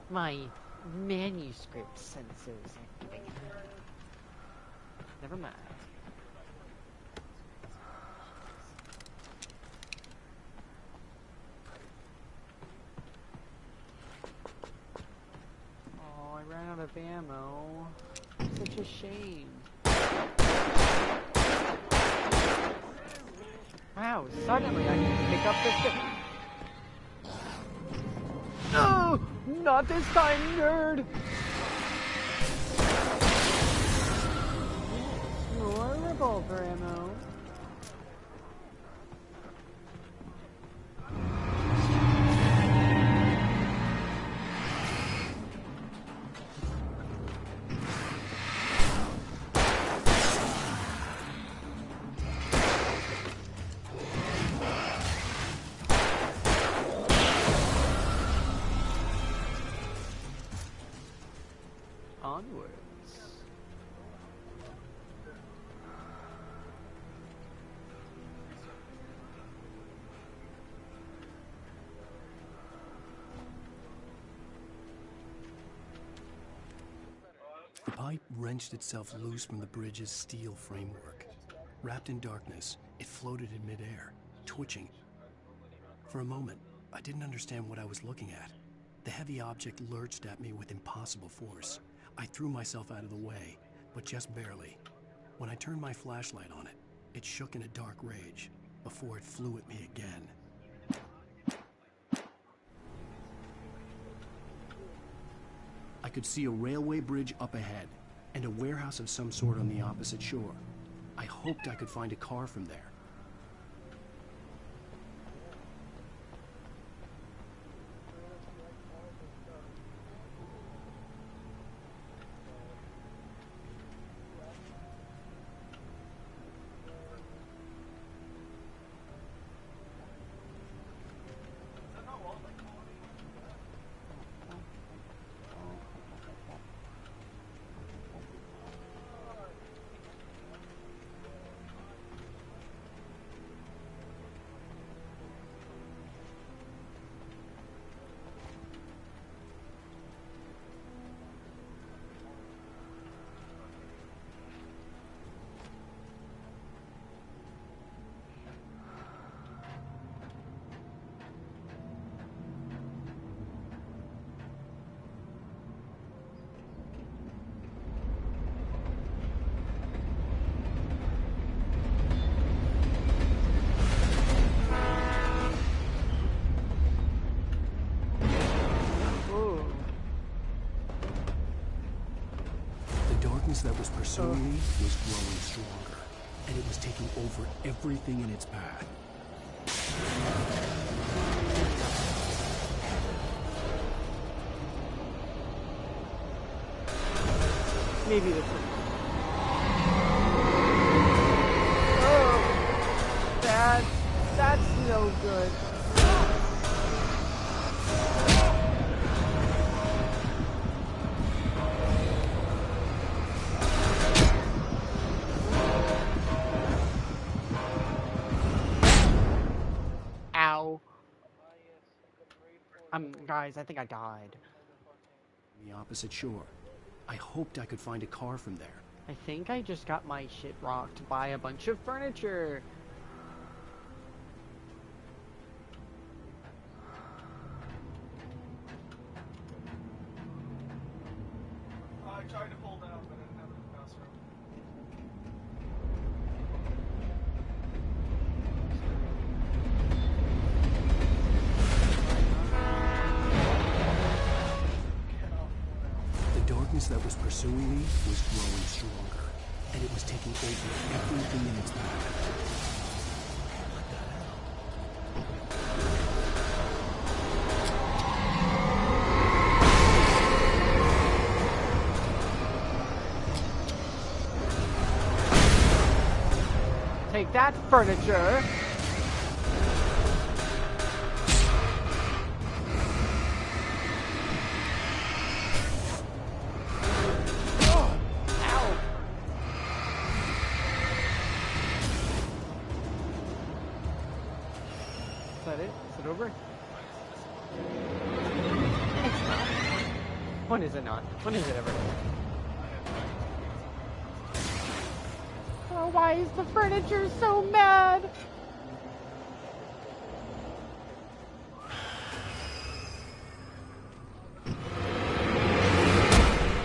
My manuscript sensors activated. Never mind. Oh, I ran out of ammo. Such a shame. Wow, suddenly I can pick up this. No! Not this time, nerd! More revolver ammo. Onwards. The pipe wrenched itself loose from the bridge's steel framework. Wrapped in darkness, it floated in midair, twitching. For a moment, I didn't understand what I was looking at. The heavy object lurched at me with impossible force. I threw myself out of the way, but just barely. When I turned my flashlight on it, it shook in a dark rage before it flew at me again. I could see a railway bridge up ahead and a warehouse of some sort on the opposite shore. I hoped I could find a car from there. That was pursuing me was growing stronger, and it was taking over everything in its path. Maybe this one. Oh, that's no good. Guys, I think I died. The opposite shore. I hoped I could find a car from there. I think I just got my shit rocked by a bunch of furniture. I tried to pull down, but I didn't have enough mouse room. That was pursuing me was growing stronger, and it was taking over everything in its path. Take that, furniture! When is it not? When is it ever? Oh, why is the furniture so mad?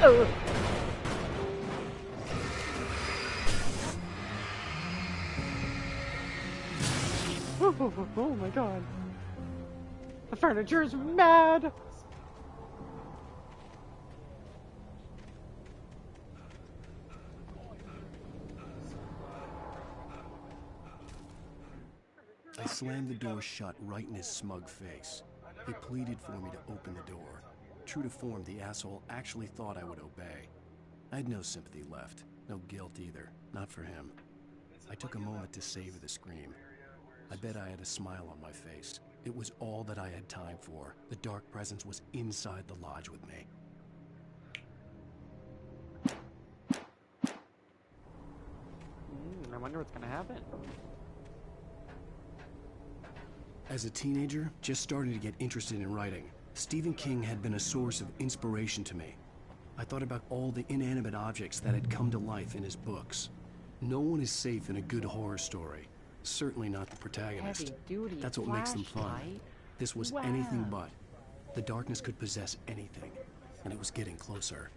Oh. Oh my god. The furniture is mad. I slammed the door shut right in his smug face. He pleaded for me to open the door. True to form, the asshole actually thought I would obey. I had no sympathy left, no guilt either, not for him. I took a moment to savor the scream. I bet I had a smile on my face. It was all that I had time for. The dark presence was inside the lodge with me. I wonder what's gonna happen. As a teenager, just starting to get interested in writing, Stephen King had been a source of inspiration to me. I thought about all the inanimate objects that had come to life in his books. No one is safe in a good horror story. Certainly not the protagonist. Heavy-duty That's what makes them fun. flashlight. This was Wow. anything but. The darkness could possess anything, and it was getting closer.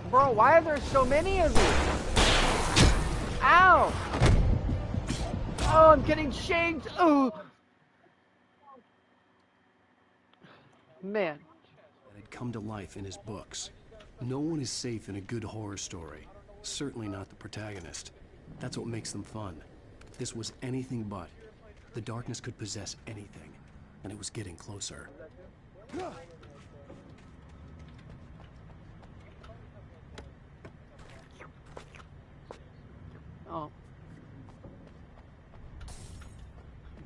Bro, why are there so many of you? Ow! Oh, I'm getting shanked. Oh, man. That had come to life in his books. No one is safe in a good horror story. Certainly not the protagonist. That's what makes them fun. This was anything but. The darkness could possess anything, and it was getting closer. Oh.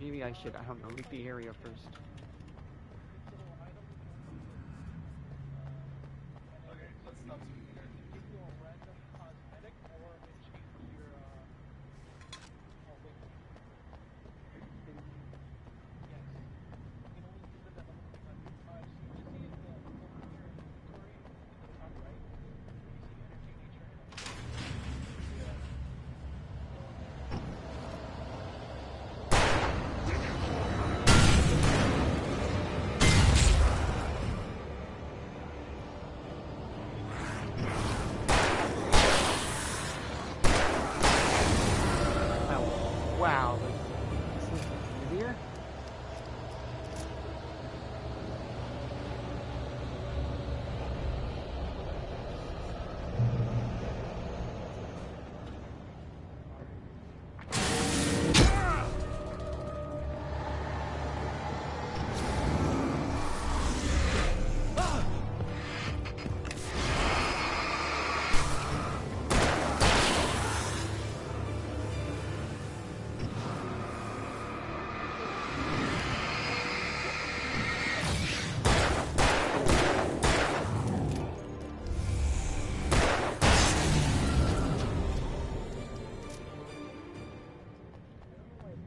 Maybe I should, I don't know, loot the area first. Wow, this is easier?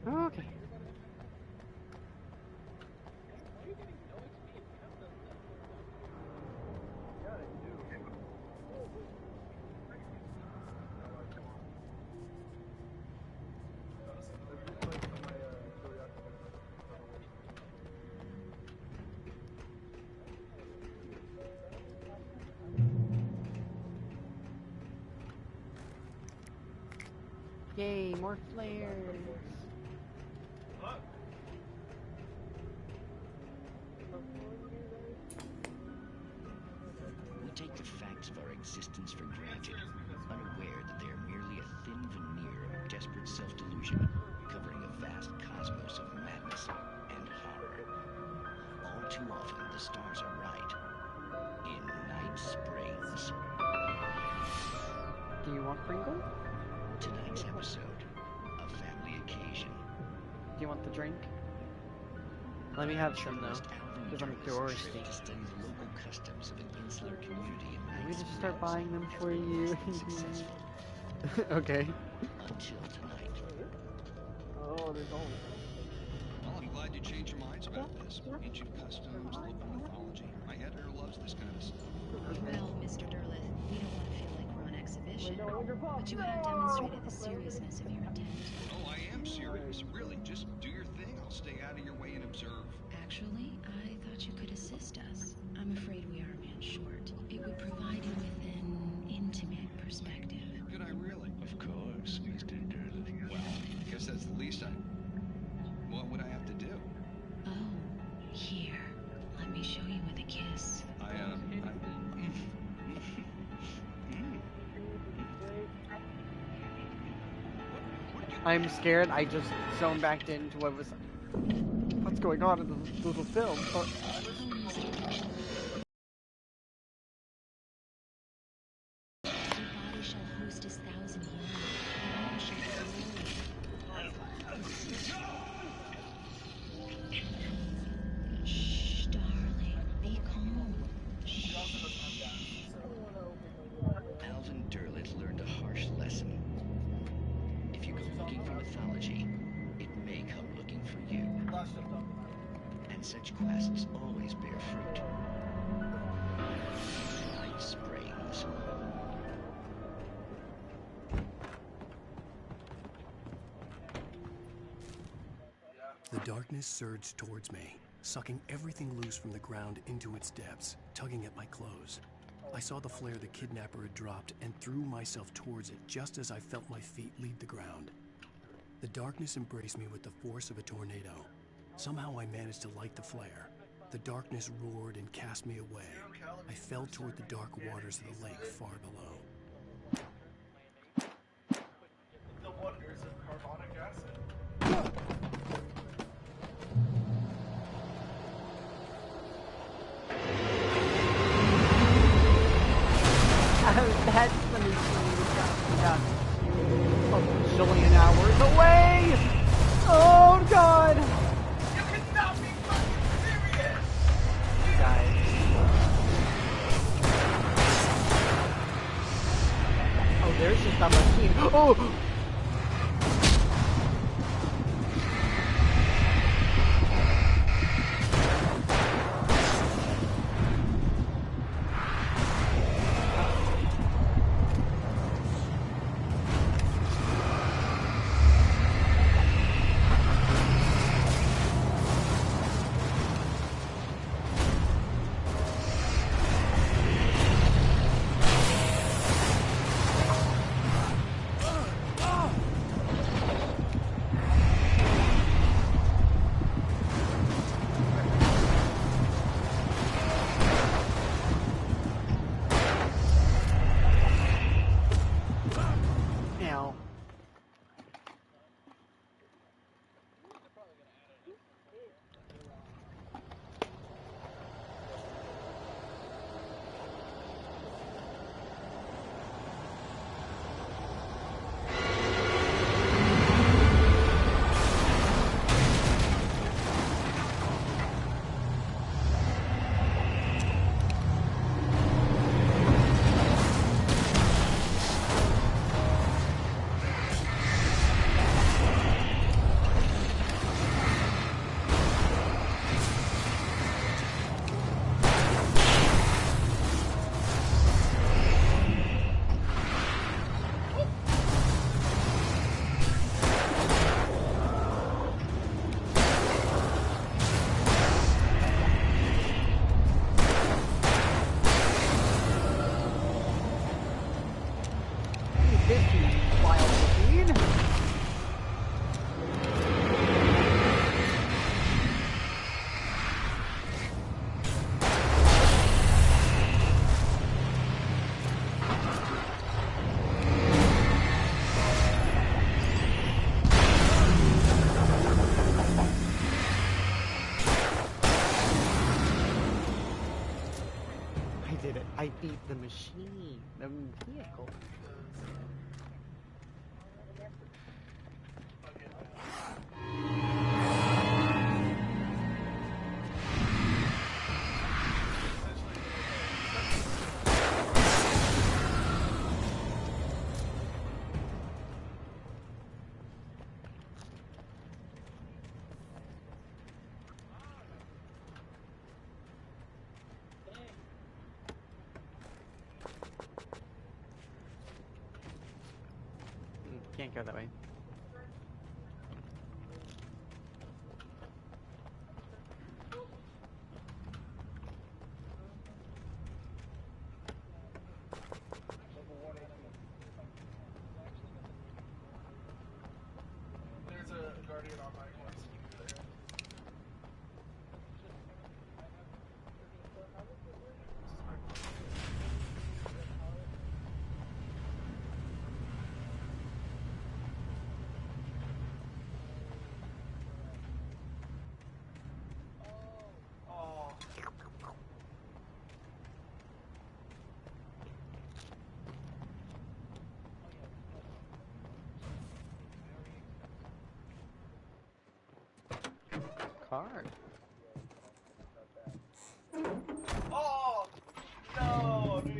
Okay. Yay, more flares. We take the facts of our existence for granted, unaware that they are merely a thin veneer of desperate self-delusion, covering a vast cosmos of want Pringle? Tonight's episode, a family occasion. Do you want the drink? Let me have some though, because I'm thirsty. To study the local customs of an insular community in Let me just start buying them for you. Okay. Until tonight. Oh, there's only. Well, I'm glad you changed your minds about this. Ancient customs, local mythology. My editor loves this kind of stuff. Well, Mr. Derleth, we don't want to feel like we're on exhibition, but you have demonstrated the seriousness of your intent. Oh, I am serious. Really, just do your thing. I'll stay out of your way and observe. Actually, I thought you could assist us. I'm afraid we are a man short. It would provide you with an intimate perspective. Could I really? Of course, Mr. Derleth. Well, I guess that's the least I... What would I have to do? Oh, here. Let me show you with a kiss. I'm scared. I just zoned back into what's going on in the little film. Oh. Shh, darling. Be calm. Alvin Derleth learned a harsh lesson. If you go looking for mythology, it may come looking for you. And such quests always bear fruit. Like springs. The darkness surged towards me, sucking everything loose from the ground into its depths, tugging at my clothes. I saw the flare the kidnapper had dropped and threw myself towards it just as I felt my feet leave the ground. The darkness embraced me with the force of a tornado. Somehow I managed to light the flare. The darkness roared and cast me away. I fell toward the dark waters of the lake far below. The wonders of carbonic acid. That's the machine got a zillion hours away! Oh god! You cannot be fucking serious! Guys. Oh, there's just a machine. Oh! I beat the machine, the vehicle. can't go that way. There's a Guardian Online quest you can do there. Oh. Card. Oh! No, dude.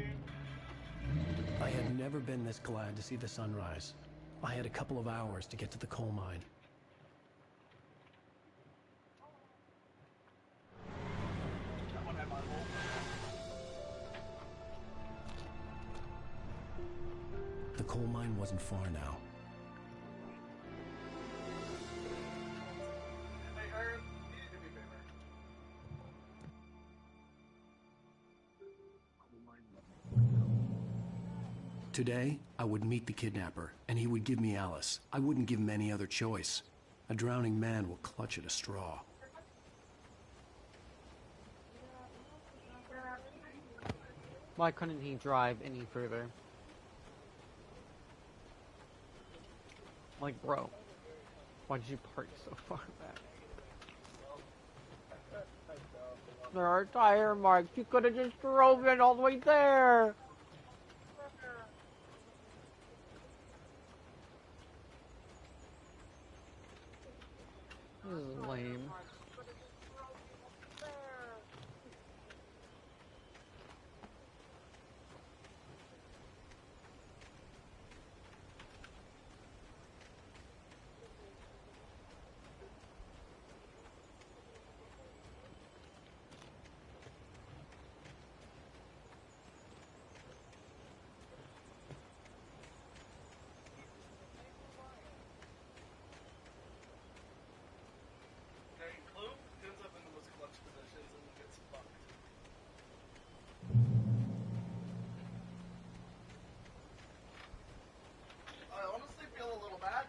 I had never been this glad to see the sunrise. I had a couple of hours to get to the coal mine. That one had my hole. The coal mine wasn't far now. Hey, Aaron, you need to do me a favor. Today, I would meet the kidnapper, and he would give me Alice. I wouldn't give him any other choice. A drowning man will clutch at a straw. Why couldn't he drive any further? Like, bro, why did you park so far back? There are tire marks. You could have just drove in all the way there. This is lame. Okay, Clue ends up in the most clutch positions and gets fucked. I honestly feel a little bad.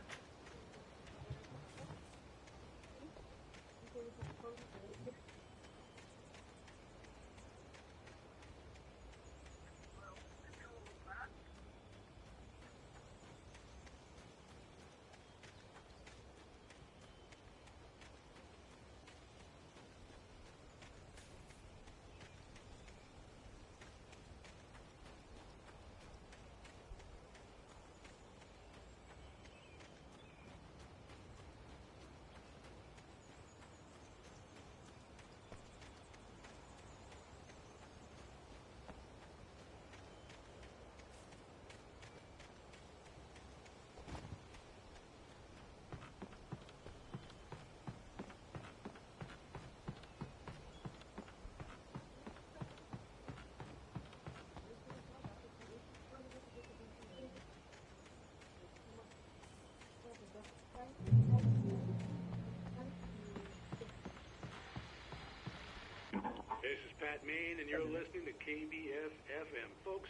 This is Pat Main, and you're listening to KBF FM. Folks,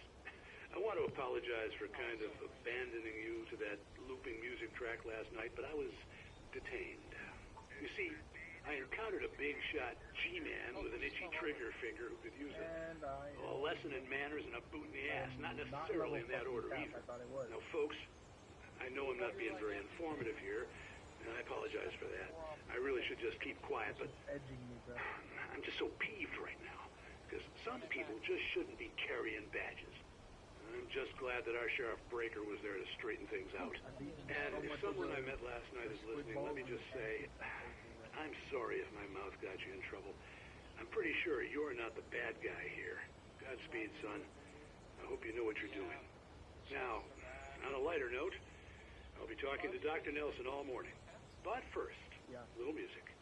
I want to apologize for kind of abandoning you to that looping music track last night, but I was detained. You see, I encountered a big shot G-man with an itchy trigger finger who could use a lesson in manners and a boot in the ass, not necessarily in that order either. Now, folks, I know I'm not being very informative here, and I apologize for that. I really should just keep quiet, but I'm just so peeved right now, because some people just shouldn't be carrying badges. I'm just glad that our Sheriff Breaker was there to straighten things out. And if someone I met last night is listening, let me just say, I'm sorry if my mouth got you in trouble. I'm pretty sure you're not the bad guy here. Godspeed, son. I hope you know what you're doing. Now, on a lighter note, I'll be talking to Dr. Nelson all morning. But first, a little music.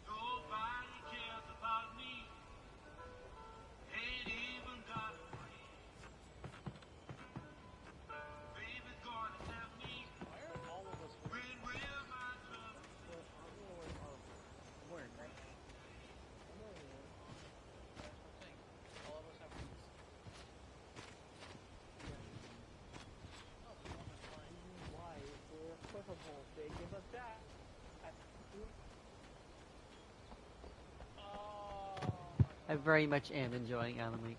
Nobody cares about me. I very much am enjoying Alan Wake.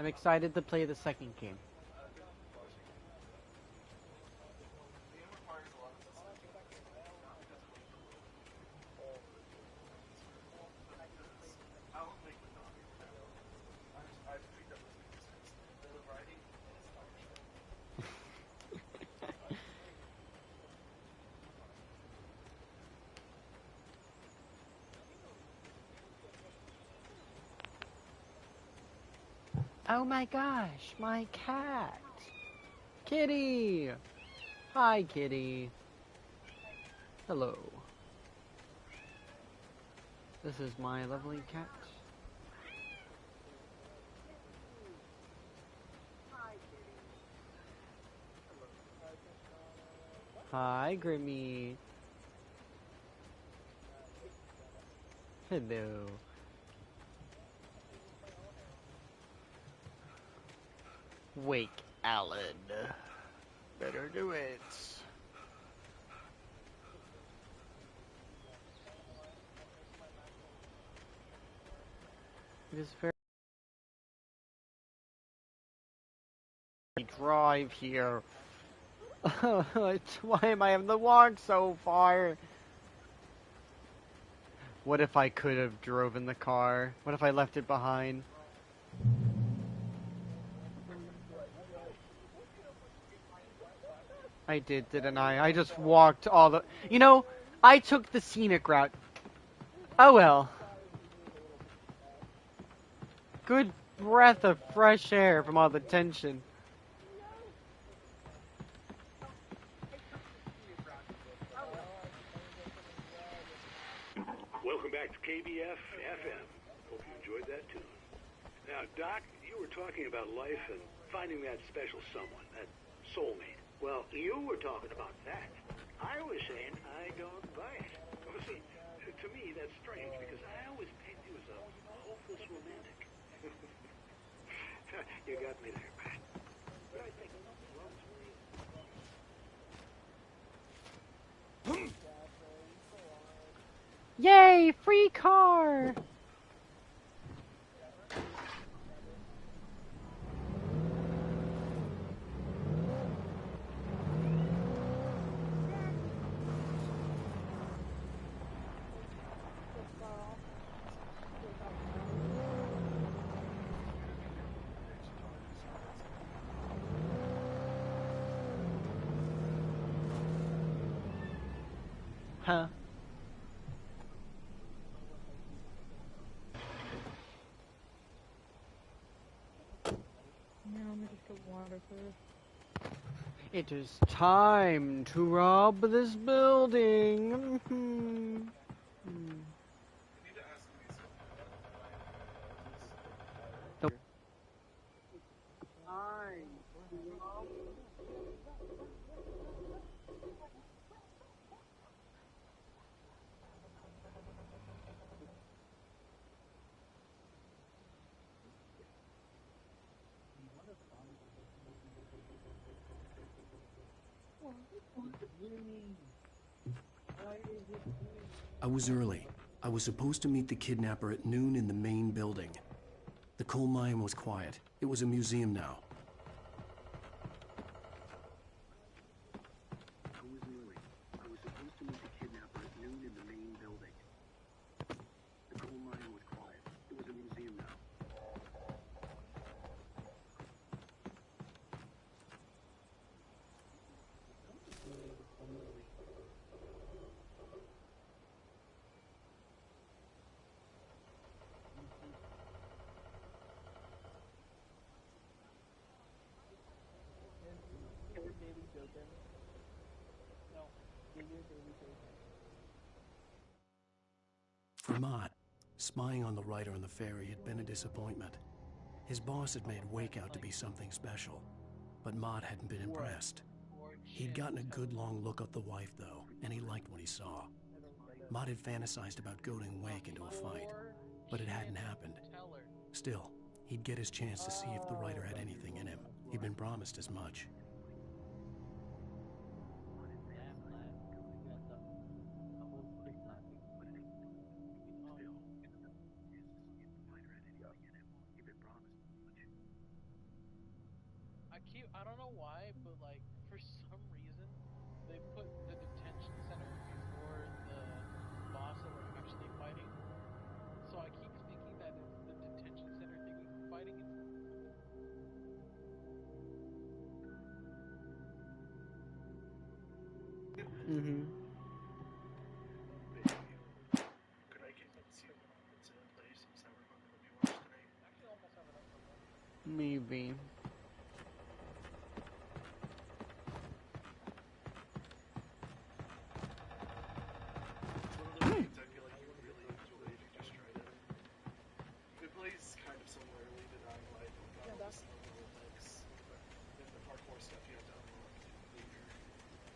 I'm excited to play the second game. Oh my gosh, my cat! Kitty! Hi, Kitty. Hello. This is my lovely cat. Hi, Grimmy. Hello. Wake, Alan. Better do it. It is very drive here. Why am I having to walk so far? What if I could have driven the car? What if I left it behind? I did, didn't I? I just walked all the... You know, I took the scenic route. Oh well. Good breath of fresh air from all the tension. Welcome back to KBF FM. Hope you enjoyed that tune. Now, Doc, you were talking about life and finding that special someone, that soulmate. Well, you were talking about that. I was saying I don't buy it. Well, see, to me, that's strange because I always paint you as a hopeless romantic. You got me there, Pat. But I think love's real. Yay! Free car! Huh? No, I'm gonna just get water first. It is time to rob this building. I was early. I was supposed to meet the kidnapper at noon in the main building. The coal mine was quiet. It was a museum now. I was early. I was supposed to meet the kidnapper at noon in the main building. The coal mine was quiet. It was a museum now. For Mott, spying on the writer on the ferry had been a disappointment. His boss had made Wake out to be something special, but Mott hadn't been impressed. He'd gotten a good long look at the wife, though, and he liked what he saw. Mott had fantasized about goading Wake into a fight, but it hadn't happened. Still, he'd get his chance to see if the writer had anything in him. He'd been promised as much. I don't know why, but like for some reason they put the detention center before the boss that we're actually fighting. So I keep thinking that it's the detention center thinking we're fighting it. Mm-hmm. Could I convince you to play some Cyberpunk that we watched tonight? Actually, almost have it up for that. Maybe. It's one of those games I feel like you would really enjoy if you just tried it. It plays kind of similarly to Dying Light without all the slow-mo effects, and the parkour stuff you have to unlock later.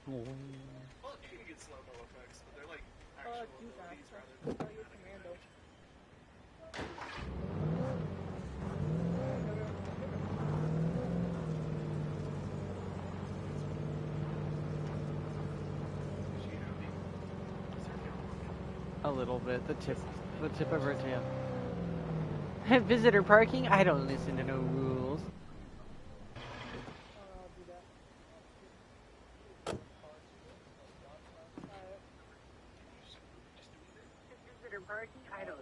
Well, you can get slow-mo effects, but they're like actual abilities rather than Commando. A little bit. The tip of her tail. Visitor parking? I don't listen to no rules. Visitor parking? I don't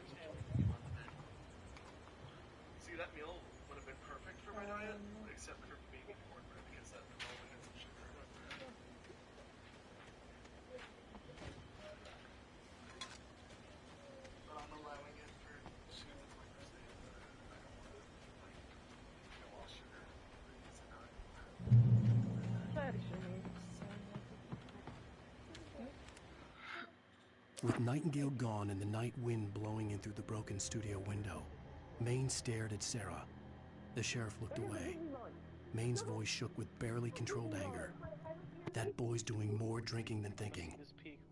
See, that meal would have been perfect for my diet, except for baby cornbread, because that involved has some sugar in it. But I'm allowing it for since it's my birthday. I don't want to kill all sugar. With Nightingale gone and the night wind blowing in through the broken studio window, Maine stared at Sarah. The sheriff looked away. Maine's voice shook with barely controlled anger. That boy's doing more drinking than thinking.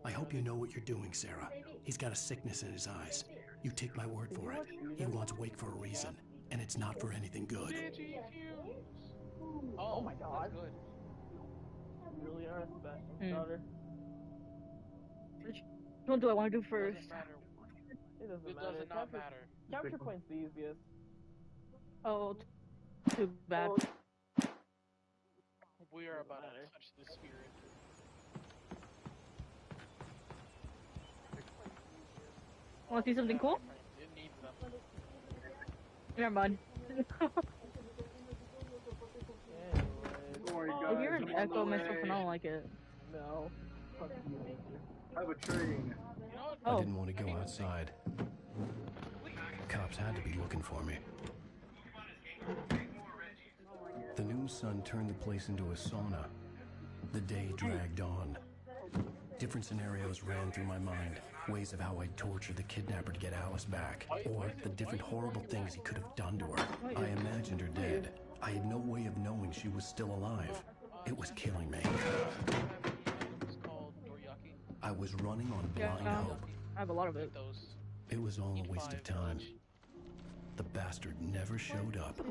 I hope you know what you're doing, Sarah. He's got a sickness in his eyes. You take my word for it. He wants Wake for a reason, and it's not for anything good. Oh my god. Good. You really are Sebastian's daughter. Which one do I want to do first? It doesn't It matter. does not matter. Capture point's the easiest. Oh, too bad. We are about to touch the spirit. Want to see something cool? It needs them. Never mind. I hear an echo myself and I don't like it. No. Fuck you, nature. I have a train. I didn't want to go outside. Cops had to be looking for me. The noon sun turned the place into a sauna. The day dragged on. Different scenarios ran through my mind. Ways of how I'd torture the kidnapper to get Alice back. Or the different horrible things he could have done to her. I imagined her dead. I had no way of knowing she was still alive. It was killing me. I was running on blind hope. I have a lot of it. It was all a waste of time. The bastard never showed up. No,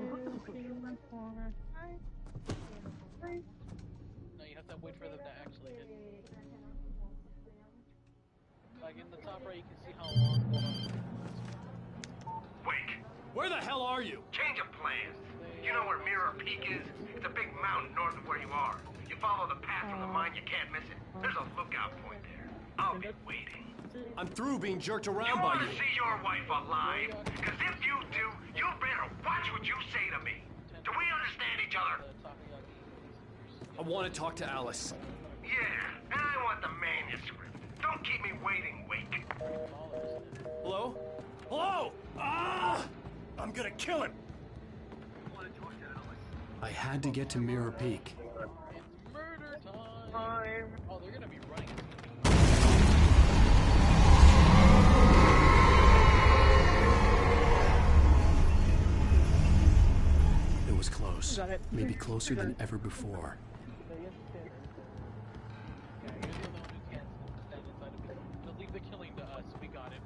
you have to wait for them to actually hit. Like in the top right, you can see how long. Wake! Where the hell are you? Change of plans. You know where Mirror Peak is? It's a big mountain north of where you are. You follow the path from the mine, you can't miss it. There's a lookout point there. I'll be waiting. I'm through being jerked You around want by to you. see your wife alive? Because if you do, you better watch what you say to me. Do we understand each other? I want to talk to Alice. Yeah, and I want the manuscript. Don't keep me waiting, Wake. Hello? Hello? Ah! I'm gonna kill him. I had to get to Mirror Peak. Murder time! Oh, they're gonna be running. It was close. Maybe closer than ever before. Yeah, you're the only one who can't stand inside of it. They'll leave the killing to us. We got it.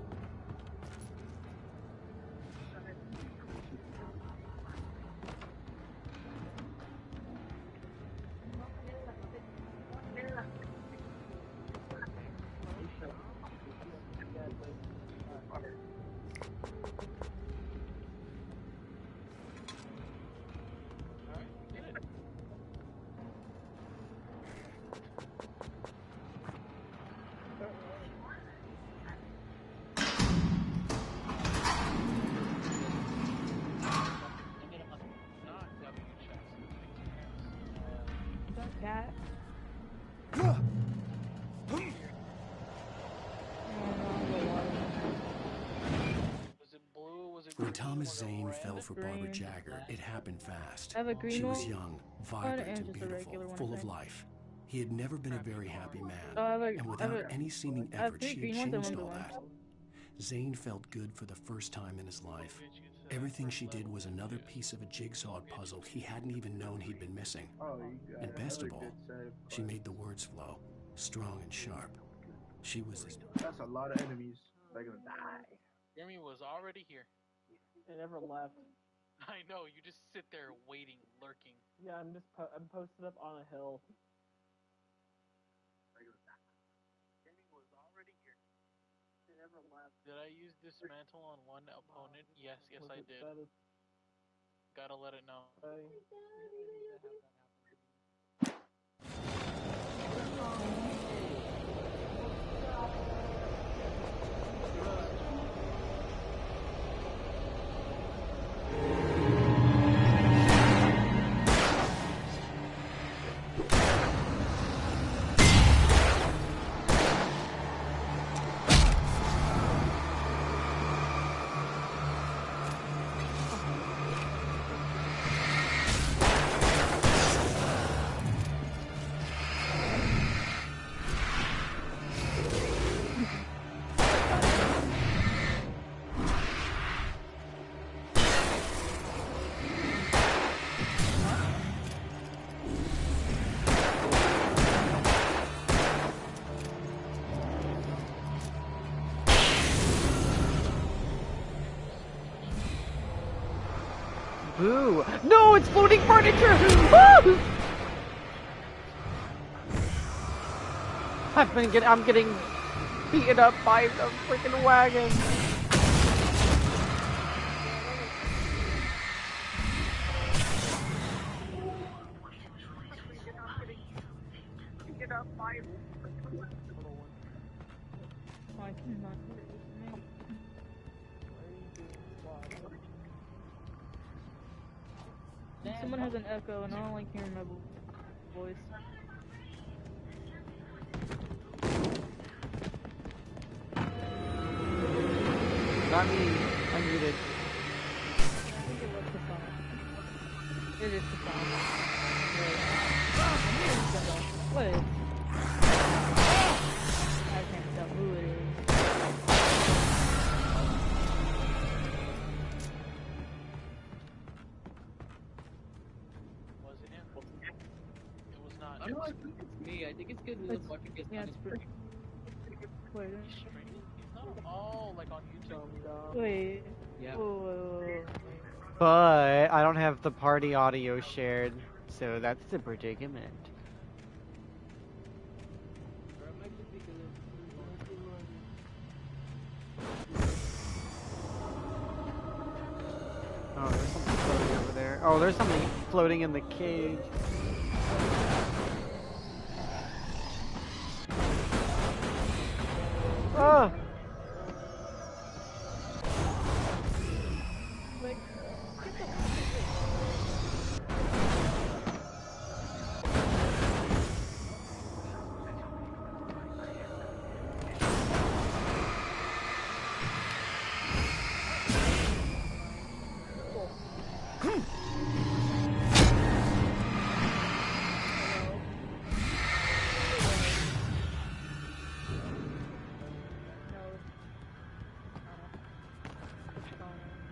When Thomas Zane fell for Barbara Jagger, it happened fast. I have a green She was one. young, Oh, vibrant, and and just a beautiful, regular one, I full of think. life. He had never been a very happy man, Oh, I have a- and I have without a- any seeming I have effort, three she had green ones and changed one blue all one. that. Zane felt good for the first time in his life. Everything she did was another piece of a jigsaw puzzle he hadn't even known he'd been missing. And best of all, she made the words flow, strong and sharp. She was as... That's a lot of enemies. They're gonna die. Jeremy was already here. It never left. I know, you just sit there waiting, lurking. Yeah, I'm posted up on a hill. Did I use dismantle on one opponent? Yes, I did. Gotta let it know. Boo! No, it's floating furniture! Ah! I'm getting beaten up by the freaking wagon. I cannot hear me. Someone has an echo and I don't like hearing my voice. Not me. I'm muted. I think it was the phone. It is the phone. Wait. Wait. I can't tell who it is. Was it him? It was not. I don't know, I think it's me. I think it's because we was watching his Yeah, it's pretty. Wait. Oh, like on YouTube. Wait. Yeah. Whoa. But I don't have the party audio shared, so that's the predicament. Or it might just be because Oh, there's something floating over there. Oh, there's something floating in the cage. Oh!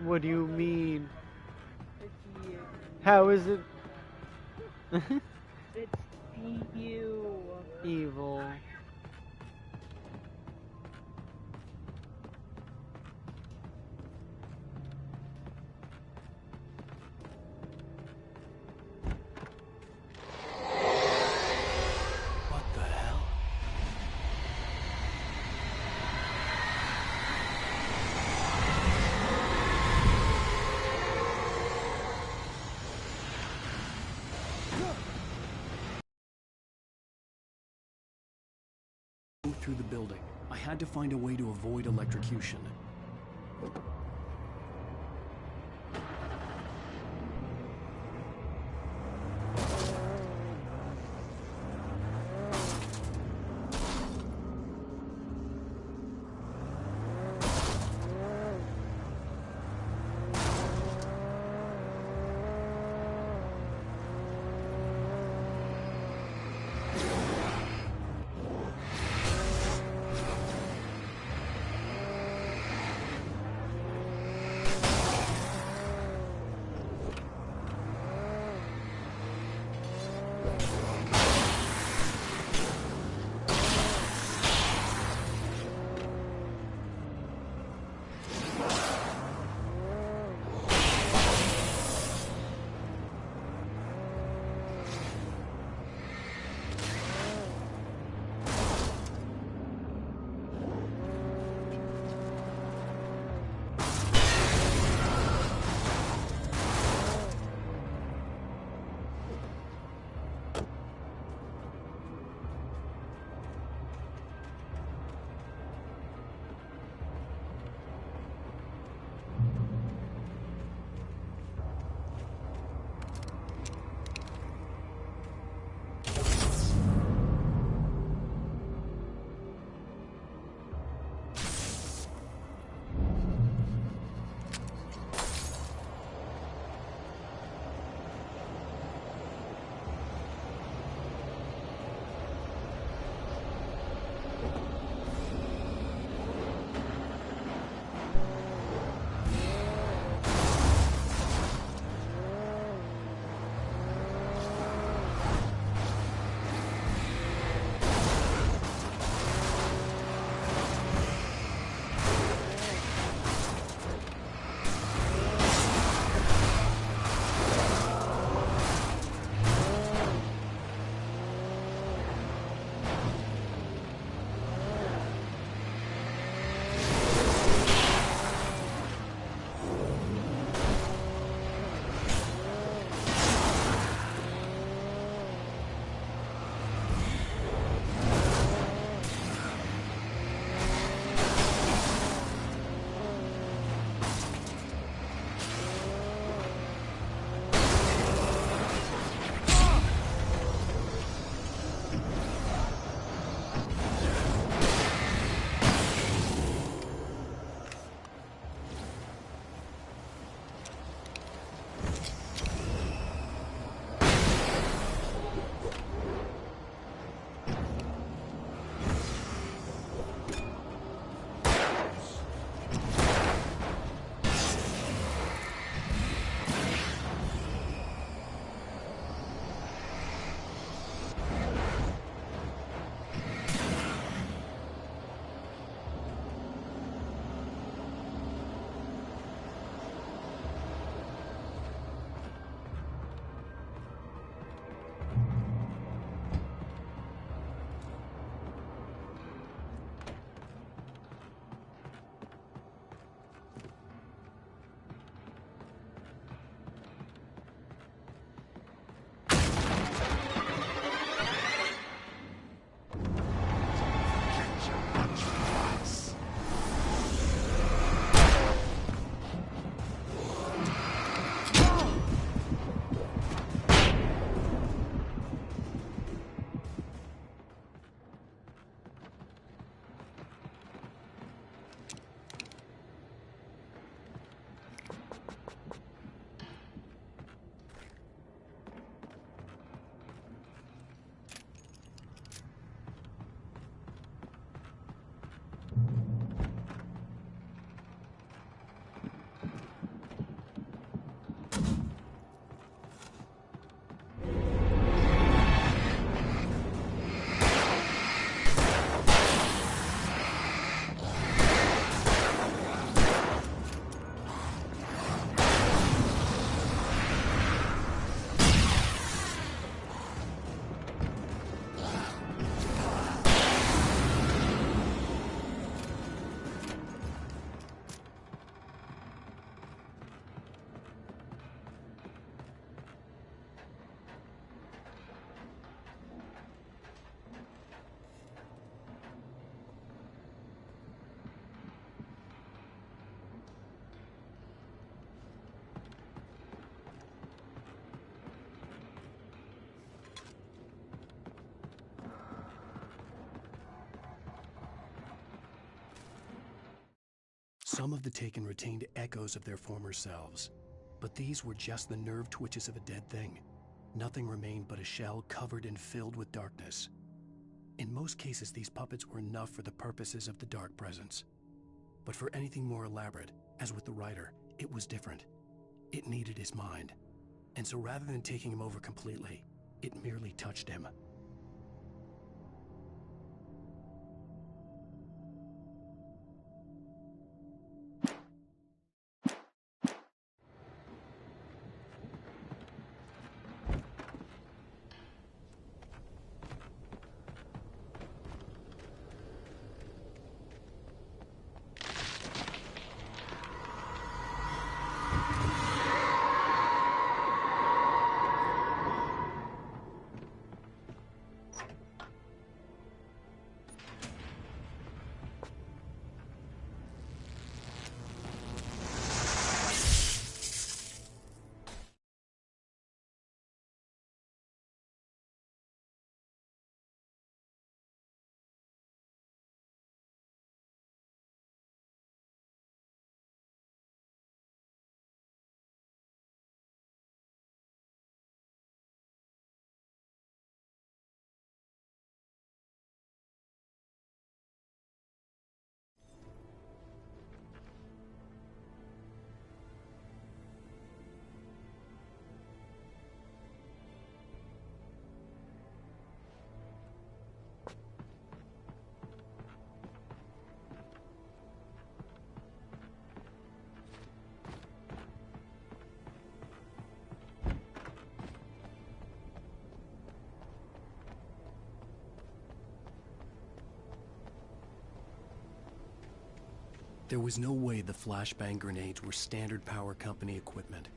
What do you mean? It's you. How is it? It's you. Evil. What the hell? Through the building. I had to find a way to avoid electrocution. Some of the Taken retained echoes of their former selves, but these were just the nerve twitches of a dead thing. Nothing remained but a shell covered and filled with darkness. In most cases, these puppets were enough for the purposes of the Dark Presence. But for anything more elaborate, as with the writer, it was different. It needed his mind. And so rather than taking him over completely, it merely touched him. There was no way the flashbang grenades were standard power company equipment.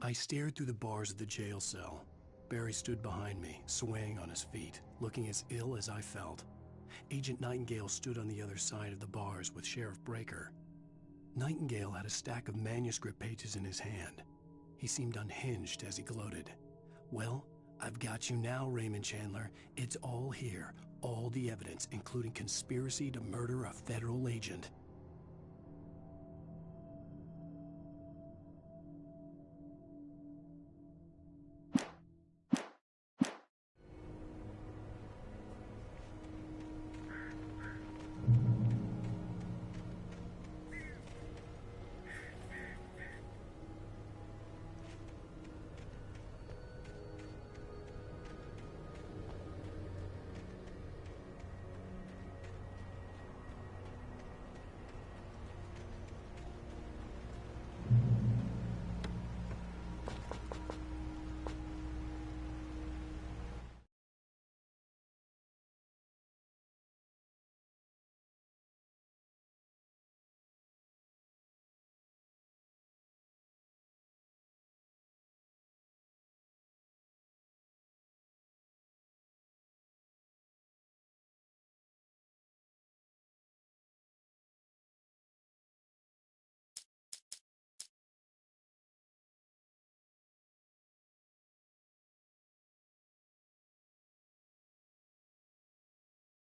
I stared through the bars of the jail cell. Barry stood behind me, swaying on his feet, looking as ill as I felt. Agent Nightingale stood on the other side of the bars with Sheriff Breaker. Nightingale had a stack of manuscript pages in his hand. He seemed unhinged as he gloated. "Well, I've got you now, Raymond Chandler. It's all here. All the evidence, including conspiracy to murder a federal agent."